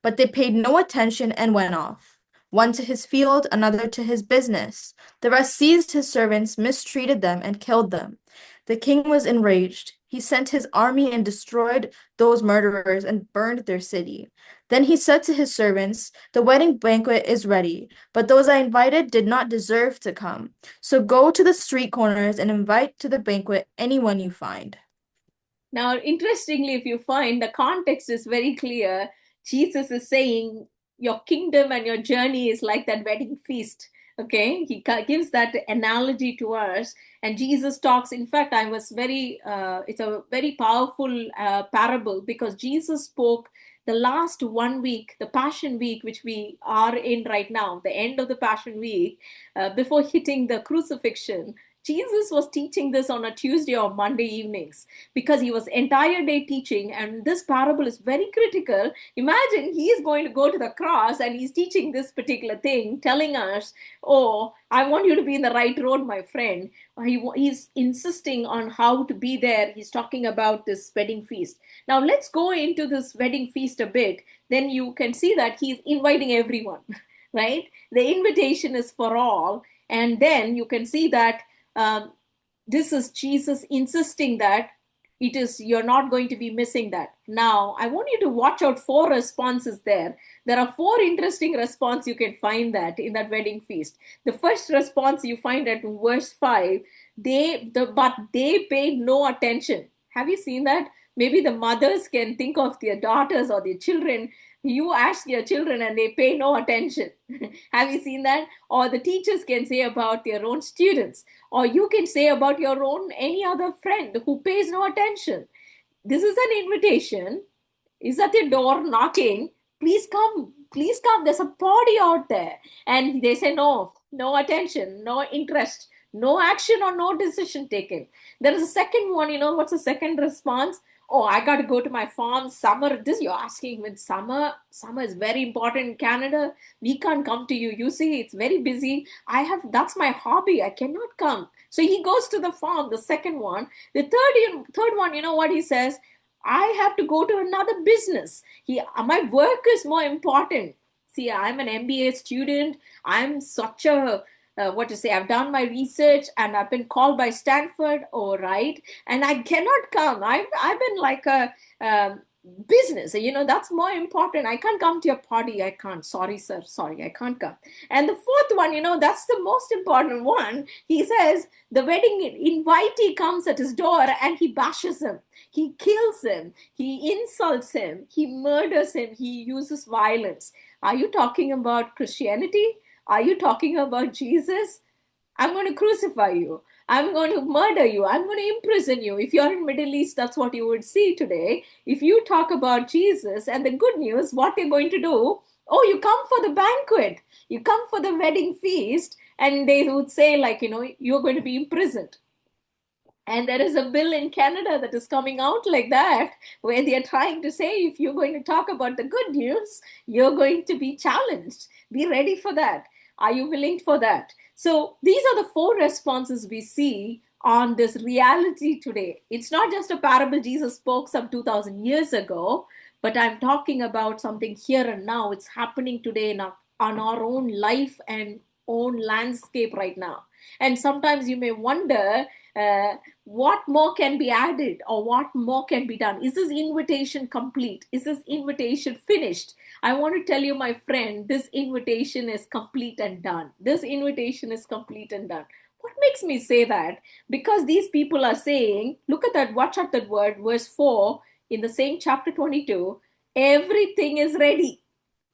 B: But they paid no attention and went off, one to his field, another to his business. The rest seized his servants, mistreated them, and killed them. The king was enraged. He sent his army and destroyed those murderers and burned their city. Then he said to his servants, "The wedding banquet is ready, but those I invited did not deserve to come. So go to the street corners and invite to the banquet anyone you find."
A: Now, interestingly, if you find the context is very clear, Jesus is saying your kingdom and your journey is like that wedding feast. Okay, he gives that analogy to us, and Jesus talks. In fact, it's a very powerful parable because Jesus spoke the last 1 week, the Passion Week, which we are in right now, the end of the Passion Week, before hitting the crucifixion. Jesus was teaching this on a Tuesday or Monday evenings because he was entire day teaching, and this parable is very critical. Imagine he is going to go to the cross and he's teaching this particular thing, telling us, "Oh, I want you to be in the right road, my friend." He's insisting on how to be there. He's talking about this wedding feast. Now let's go into this wedding feast a bit. Then you can see that he's inviting everyone, right? The invitation is for all. And then you can see that um, this is Jesus insisting that you're not going to be missing that. Now I want you to watch out four responses there. There are four interesting responses you can find that in that wedding feast. The first response you find at verse 5. But they paid no attention. Have you seen that? Maybe the mothers can think of their daughters or their children. You ask your children and they pay no attention. Have you seen that? Or the teachers can say about their own students, or you can say about your own any other friend who pays no attention. This is an invitation. Is at your door knocking. Please come. Please come. There's a party out there. And they say no, no attention, no interest, no action or no decision taken. There is a second one. You know what's the second response? Oh, I got to go to my farm. Summer. This you're asking when summer is very important in Canada. We can't come to you. You see, it's very busy. That's my hobby. I cannot come. So he goes to the farm. The second one. The third one. You know what he says? I have to go to another business. My work is more important. See, I'm an MBA student. I'm such a what to say, I've done my research and I've been called by Stanford, all right, and I cannot come. I've been like a business, that's more important. I can't come to your party. I can't. Sorry, sir. Sorry, I can't come. And the fourth one, that's the most important one. He says the wedding invitee comes at his door and he bashes him. He kills him. He insults him. He murders him. He uses violence. Are you talking about Christianity? Are you talking about Jesus? I'm going to crucify you. I'm going to murder you. I'm going to imprison you. If you're in Middle East, that's what you would see today. If you talk about Jesus and the good news, what they're going to do, oh, you come for the banquet. You come for the wedding feast. And they would say, like, you're going to be imprisoned. And there is a bill in Canada that is coming out like that, where they are trying to say if you're going to talk about the good news, you're going to be challenged. Be ready for that. Are you willing for that? So these are the four responses we see on this reality today. It's not just a parable Jesus spoke some 2,000 years ago, but I'm talking about something here and now. It's happening today on our own life and own landscape right now. And sometimes you may wonder, what more can be added or what more can be done? Is this invitation complete? Is this invitation finished? I want to tell you, my friend, this invitation is complete and done. This invitation is complete and done. What makes me say that? Because these people are saying, look at that, watch out that word, verse 4 in the same chapter 22, everything is ready.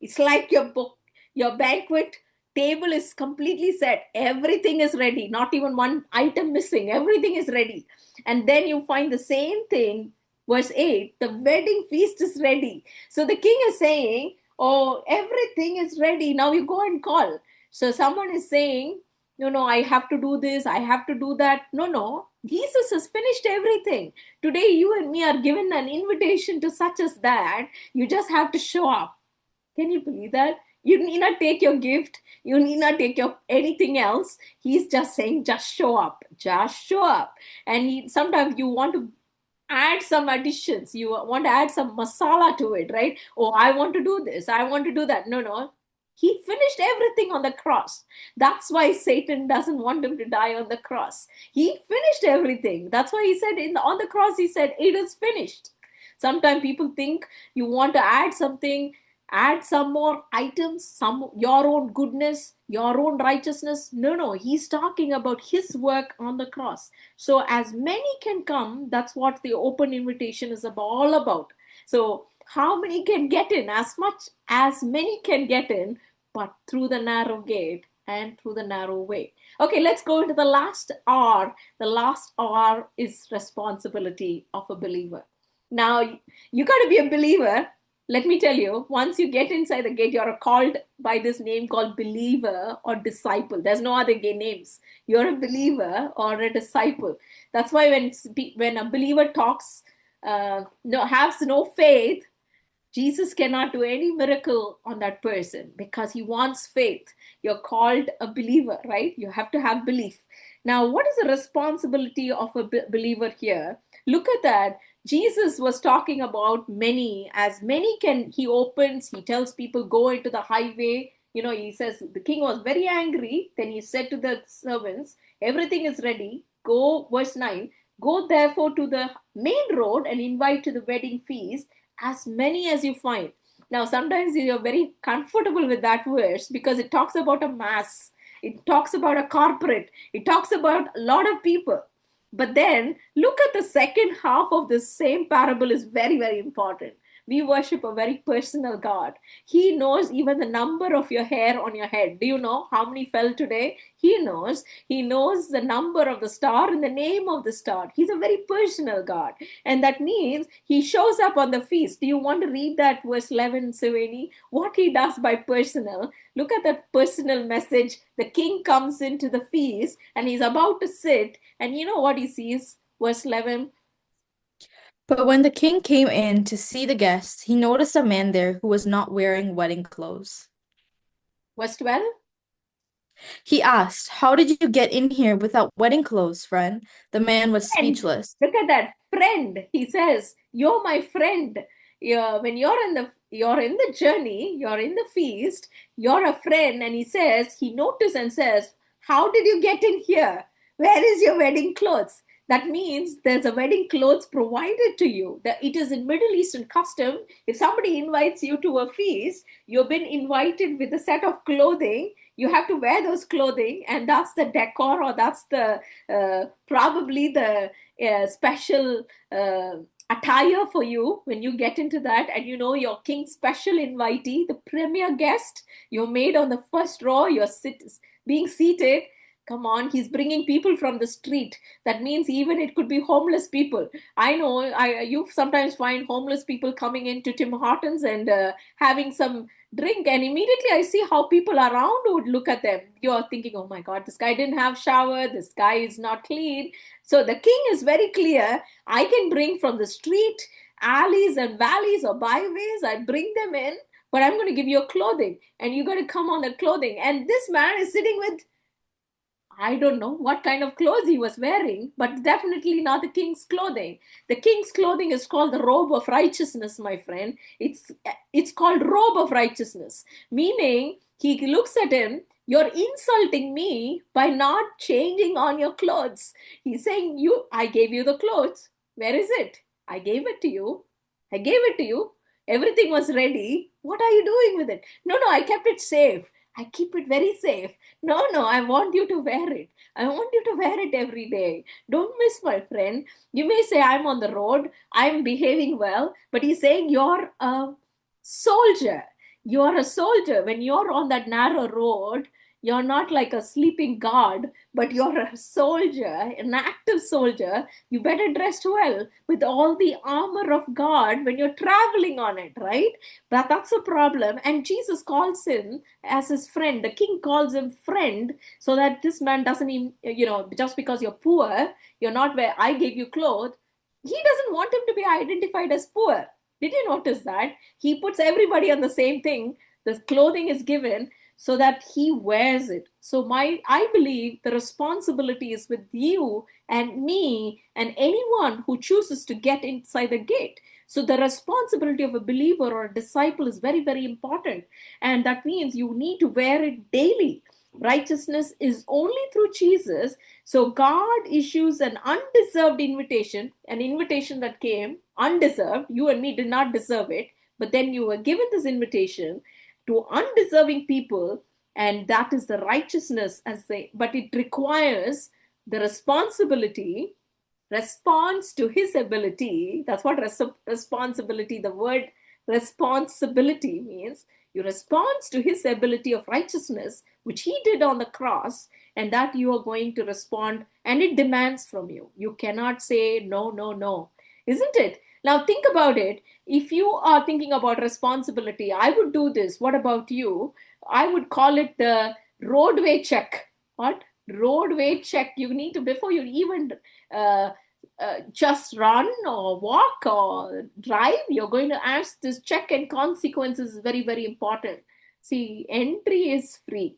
A: It's like your book, your banquet table is completely set. Everything is ready, not even one item missing. Everything is ready. And then you find the same thing, verse 8, the wedding feast is ready. So the king is saying, oh, everything is ready. Now you go and call. So someone is saying, no, I have to do this, I have to do that. No, Jesus has finished everything. Today, you and me are given an invitation to such as that. You just have to show up. Can you believe that? You need not take your gift. You need not take your anything else. He's just saying, just show up. Just show up. And sometimes you want to add some additions. You want to add some masala to it, right? Oh, I want to do this. I want to do that. No. He finished everything on the cross. That's why Satan doesn't want him to die on the cross. He finished everything. That's why he said on the cross, he said, it is finished. Sometimes people think you want to add something, add some more items, some your own goodness, your own righteousness. No, he's talking about his work on the cross. So as many can come, that's what the open invitation is all about. So how many can get in? As much as many can get in, but through the narrow gate and through the narrow way. Okay, let's go into the last R. The last R is responsibility of a believer. Now, you got to be a believer. Let me tell you, once you get inside the gate, you're called by this name called believer or disciple. There's no other gay names. You're a believer or a disciple. That's why when a believer talks, has no faith, Jesus cannot do any miracle on that person because he wants faith. You're called a believer, right? You have to have belief. Now, what is the responsibility of a believer here? Look at that. Jesus was talking about many, as many can, he opens, he tells people, go into the highway. He says, the king was very angry. Then he said to the servants, everything is ready. Go, verse 9, go therefore to the main road and invite to the wedding feast as many as you find. Now, sometimes you're very comfortable with that verse because it talks about a mass, it talks about a corporate, it talks about a lot of people. But then look at the second half of this same parable is very, very important. We worship a very personal God. He knows even the number of your hair on your head. Do you know how many fell today? He knows. He knows the number of the star and the name of the star. He's a very personal God. And that means he shows up on the feast. Do you want to read that verse 11, Savani? What he does by personal. Look at that personal message. The king comes into the feast and he's about to sit. And you know what he sees? Verse 11.
B: But when the king came in to see the guests, he noticed a man there who was not wearing wedding clothes.
A: Verse 12.
B: He asked, how did you get in here without wedding clothes, friend? The man was
A: Friend.
B: speechless.
A: Look at that. Friend. He says, you're my friend. When you're in the journey, you're in the feast, you're a friend. And he noticed and says, how did you get in here? Where is your wedding clothes? That means there's a wedding clothes provided to you. It is in Middle Eastern custom. If somebody invites you to a feast, you've been invited with a set of clothing. You have to wear those clothing, and that's the decor, or that's the probably the special attire for you when you get into that. And your king's special invitee, the premier guest, you're made on the first row. You're being seated. Come on, he's bringing people from the street. That means even it could be homeless people. I know you sometimes find homeless people coming into Tim Hortons and having some drink, and immediately I see how people around would look at them. You're thinking, oh my God, this guy didn't have shower. This guy is not clean. So the king is very clear. I can bring from the street, alleys and valleys or byways. I bring them in, but I'm going to give you a clothing, and you got to come on the clothing. And this man is sitting with, I don't know what kind of clothes he was wearing, but definitely not the king's clothing. The king's clothing is called the robe of righteousness, my friend. It's called robe of righteousness, meaning he looks at him. You're insulting me by not changing on your clothes. He's saying, I gave you the clothes. Where is it? I gave it to you. I gave it to you. Everything was ready. What are you doing with it? No, no, I kept it safe. I keep it very safe. No, no, I want you to wear it. I want you to wear it every day. Don't miss, my friend. You may say, I'm on the road, I'm behaving well, but he's saying you're a soldier. You're a soldier. When you're on that narrow road, you're not like a sleeping guard, but you're a soldier, an active soldier. You better dress well with all the armor of God when you're traveling on it, right? But that's a problem. And Jesus calls him as his friend. The king calls him friend, so that this man doesn't even, just because you're poor, you're not where I gave you clothes. He doesn't want him to be identified as poor. Did you notice that? He puts everybody on the same thing. The clothing is given so that he wears it. So I believe the responsibility is with you and me and anyone who chooses to get inside the gate. So the responsibility of a believer or a disciple is very, very important. And that means you need to wear it daily. Righteousness is only through Jesus. So God issues an undeserved invitation, an invitation that came undeserved. You and me did not deserve it, but then you were given this invitation to undeserving people, and that is the righteousness, as they, but it requires the responsibility, response to his ability. That's what responsibility, the word responsibility means. You respond to his ability of righteousness, which he did on the cross, and that you are going to respond, and it demands from you. You cannot say no, no, no, isn't it? Now think about it. If you are thinking about responsibility, I would do this. What about you? I would call it the roadway check. What? Roadway check. You need to, before you even uh, just run or walk or drive, you're going to ask this check, and consequences is very, very important. See, entry is free,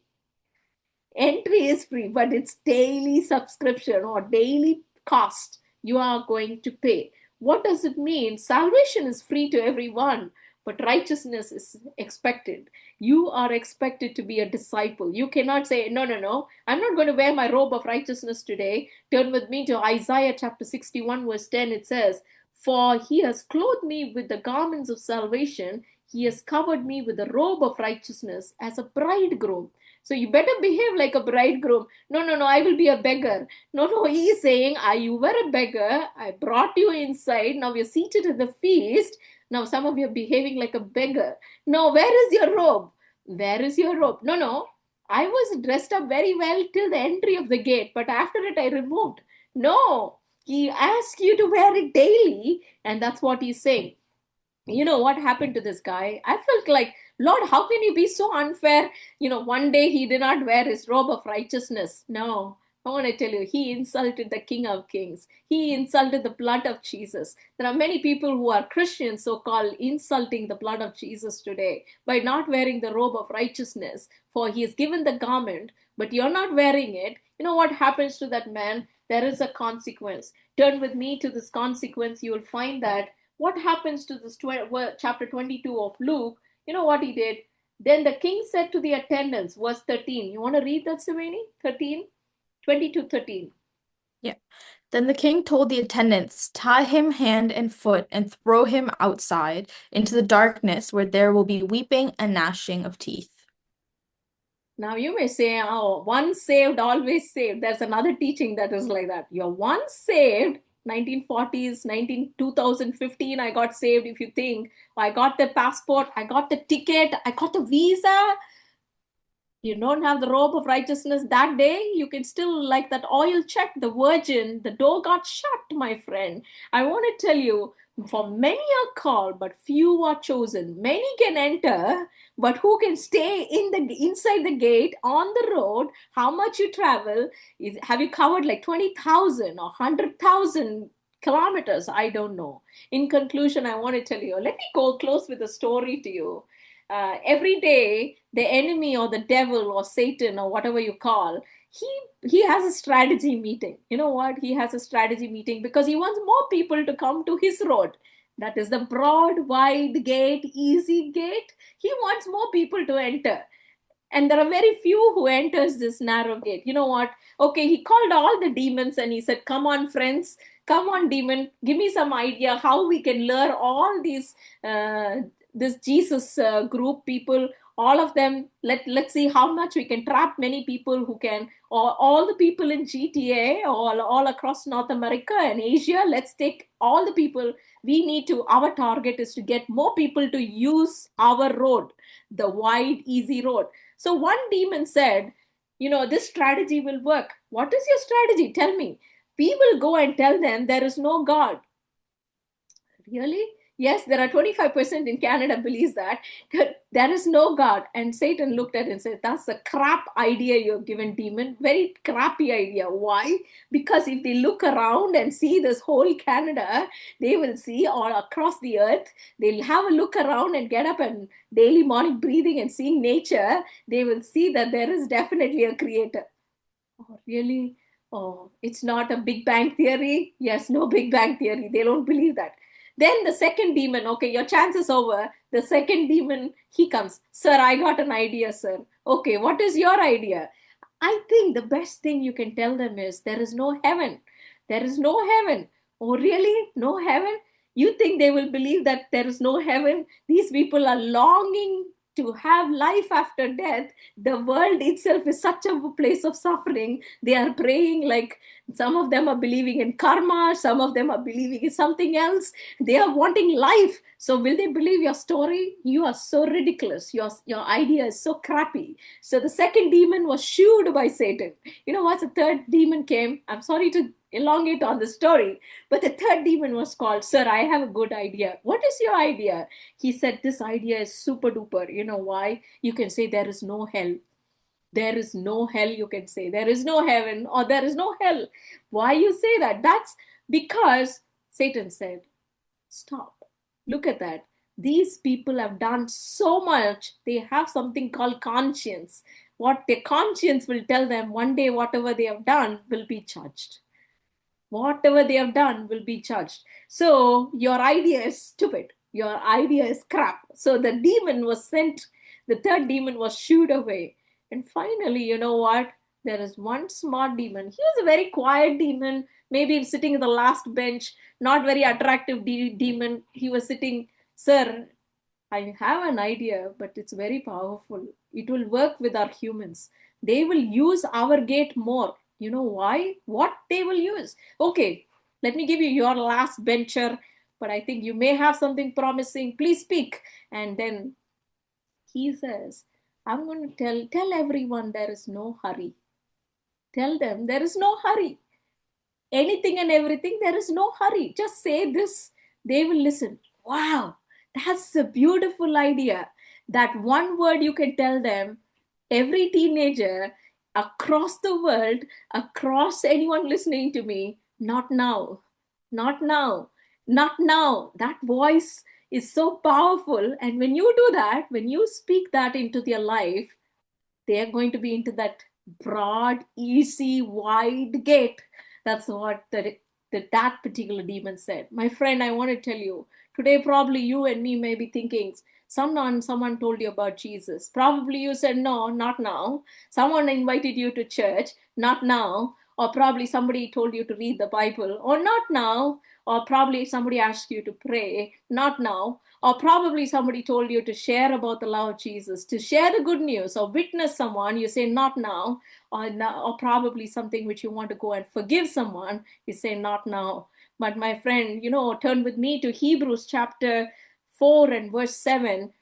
A: but it's daily subscription or daily cost you are going to pay. What does it mean? Salvation is free to everyone, but righteousness is expected. You are expected to be a disciple. You cannot say, no, no, no, I'm not going to wear my robe of righteousness today. Turn with me to Isaiah chapter 61, verse 10. It says, for he has clothed me with the garments of salvation. He has covered me with the robe of righteousness as a bridegroom. So you better behave like a bridegroom. No, no, no, I will be a beggar. No, no, he is saying, you were a beggar. I brought you inside. Now you're seated at the feast. Now some of you are behaving like a beggar. No, where is your robe? Where is your robe? No, no, I was dressed up very well till the entry of the gate, but after it I removed. No, he asked you to wear it daily, and that's what he's saying. You know what happened to this guy? I felt like, Lord, how can you be so unfair? One day he did not wear his robe of righteousness. No, I want to tell you, he insulted the King of Kings. He insulted the blood of Jesus. There are many people who are Christians, so called, insulting the blood of Jesus today by not wearing the robe of righteousness. For he is given the garment, but you're not wearing it. You know what happens to that man? There is a consequence. Turn with me to this consequence. You will find that what happens to this chapter 22 of Luke. You know what he did? Then the king said to the attendants, verse 13. You want to read that, Savani? 13? 22, 13.
B: Yeah. Then the king told the attendants, tie him hand and foot and throw him outside into the darkness where there will be weeping and gnashing of teeth.
A: Now you may say, oh, once saved, always saved. There's another teaching that is like that. You're once saved, 1940s, 2015, I got saved. If you think, I got the passport, I got the ticket, I got the visa. You don't have the robe of righteousness that day, you can still, like that oil check, the virgin, the door got shut, my friend. I want to tell you, for many are called, but few are chosen. Many can enter, but who can stay inside the gate on the road? How much you travel? Have you covered like 20,000 or 100,000 kilometers? I don't know. In conclusion, I want to tell you, let me go close with a story to you. Every day the enemy or the devil or Satan or whatever you call, he has a strategy meeting. You know what? He has a strategy meeting because he wants more people to come to his road. That is the broad, wide gate, easy gate. He wants more people to enter. And there are very few who enters this narrow gate. You know what? Okay, he called all the demons and he said, come on, friends, come on, demon, give me some idea how we can lure all these uh, this Jesus group people, all of them. Let's see how much we can trap many people who can, or all the people in GTA, all across North America and Asia. Let's take all the people. We need to, our target is to get more people to use our road, the wide easy road. So one demon said, this strategy will work. What is your strategy? Tell me. We will go and tell them there is no God. Really? Yes, there are 25% in Canada believes that there is no God. And Satan looked at it and said, that's a crap idea you've given, demon. Very crappy idea. Why? Because if they look around and see this whole Canada, they will see all across the earth. They'll have a look around and get up and daily morning breathing and seeing nature. They will see that there is definitely a creator. Oh, really? Oh, it's not a Big Bang theory? Yes, no Big Bang theory. They don't believe that. Then the second demon, okay, your chance is over. The second demon, he comes. Sir, I got an idea, sir. Okay, what is your idea? I think the best thing you can tell them is there is no heaven. There is no heaven. Oh, really? No heaven? You think they will believe that there is no heaven? These people are longing to have life after death. The world itself is such a place of suffering. They are praying, like some of them are believing in karma, some of them are believing in something else. They are wanting life. So will they believe your story? You are so ridiculous. Your idea is so crappy. So the second demon was shooed by Satan. You know what? The third demon came. I'm sorry to elongate on the story, but the third demon was called, Sir, I have a good idea. What is your idea? He said, this idea is super duper. You know why? You can say there is no hell. There is no hell, you can say. There is no heaven or there is no hell. Why you say that? That's because Satan said, stop. Look at that. These people have done so much. They have something called conscience. What their conscience will tell them one day, whatever they have done will be judged. Whatever they have done will be judged. So your idea is stupid. Your idea is crap. So the demon was sent, the third demon was shooed away. And finally, you know what? There is one smart demon. He was a very quiet demon, maybe sitting in the last bench, not very attractive demon. He was sitting, Sir, I have an idea, but it's very powerful. It will work with our humans. They will use our gate more. You know why? What they will use? Okay, let me give you your last venture, but I think you may have something promising. Please speak. And then he says, I'm going to tell everyone there is no hurry. Tell them there is no hurry. Anything and everything, there is no hurry. Just say this, they will listen. Wow, that's a beautiful idea. That one word you can tell them, every teenager across the world, across anyone listening to me, not now, not now, not now. That voice is so powerful. And when you do that, when you speak that into their life, they are going to be into that broad, easy, wide gate. That's what that particular demon said. My friend, I want to tell you, today probably you and me may be thinking, someone told you about Jesus. Probably you said, no, not now. Someone invited you to church, not now. Or probably somebody told you to read the Bible, or not now. Or probably somebody asked you to pray, not now. Or probably somebody told you to share about the love of Jesus, to share the good news or witness someone, you say not now. Or probably something which you want to go and forgive someone, you say not now. But my friend, turn with me to Hebrews chapter 4 and verse 7.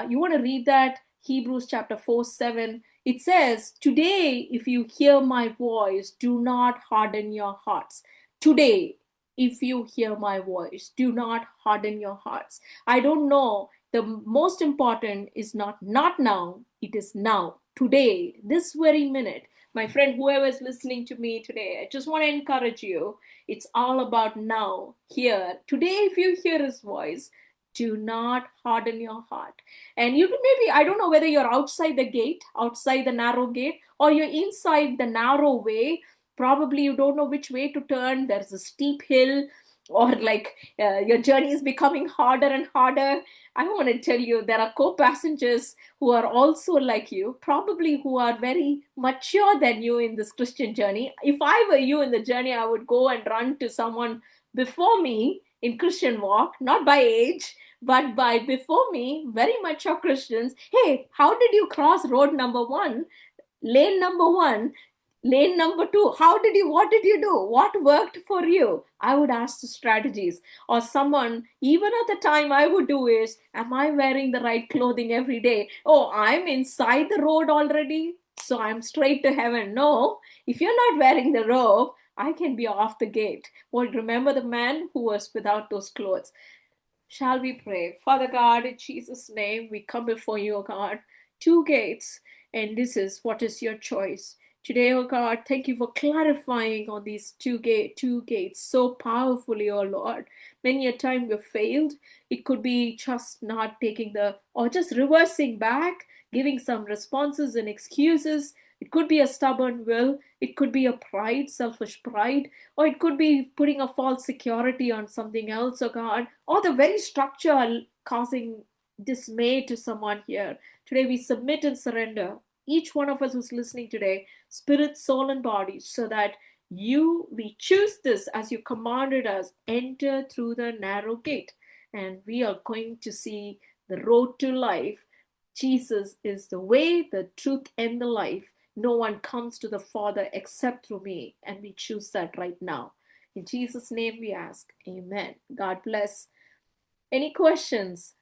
A: You want to read that? Hebrews chapter 4, 7. It says, today, if you hear my voice, do not harden your hearts. Today, if you hear my voice, do not harden your hearts. I don't know. The most important is not now, it is now, today, this very minute. My friend, whoever is listening to me today, I just want to encourage you. It's all about now, here. Today, if you hear his voice, do not harden your heart. And you maybe, I don't know whether you're outside the gate, outside the narrow gate, or you're inside the narrow way. Probably you don't know which way to turn. There's a steep hill. or like your journey is becoming harder and harder, I want to tell you there are co-passengers who are also like you, probably who are very mature than you in this Christian journey. If I were you in the journey, I would go and run to someone before me in Christian walk, not by age, but by before me, very mature Christians. Hey, how did you cross road number one, lane number one, lane number two? What did you do? What worked for you? I would ask the strategies. Or someone, even at the time, I would do is, am I wearing the right clothing every day? Oh, I'm inside the road already, so I'm straight to heaven. No, if you're not wearing the robe, I can be off the gate. Well, remember the man who was without those clothes. Shall we pray? Father God, in Jesus' name, we come before you, O God. Two gates, and this is what is your choice. Today, O God, thank you for clarifying on these two gates so powerfully, O Lord. Many a time we've failed. It could be just not taking or just reversing back, giving some responses and excuses. It could be a stubborn will. It could be a pride, selfish pride, or it could be putting a false security on something else, oh God, or the very structure causing dismay to someone here. Today we submit and surrender, each one of us who's listening today, spirit, soul, and body, so that we choose this as you commanded us, enter through the narrow gate, and we are going to see the road to life. Jesus is the way, the truth, and the life. No one comes to the Father except through me, and we choose that right now. In Jesus' name we ask. Amen. God bless. Any questions?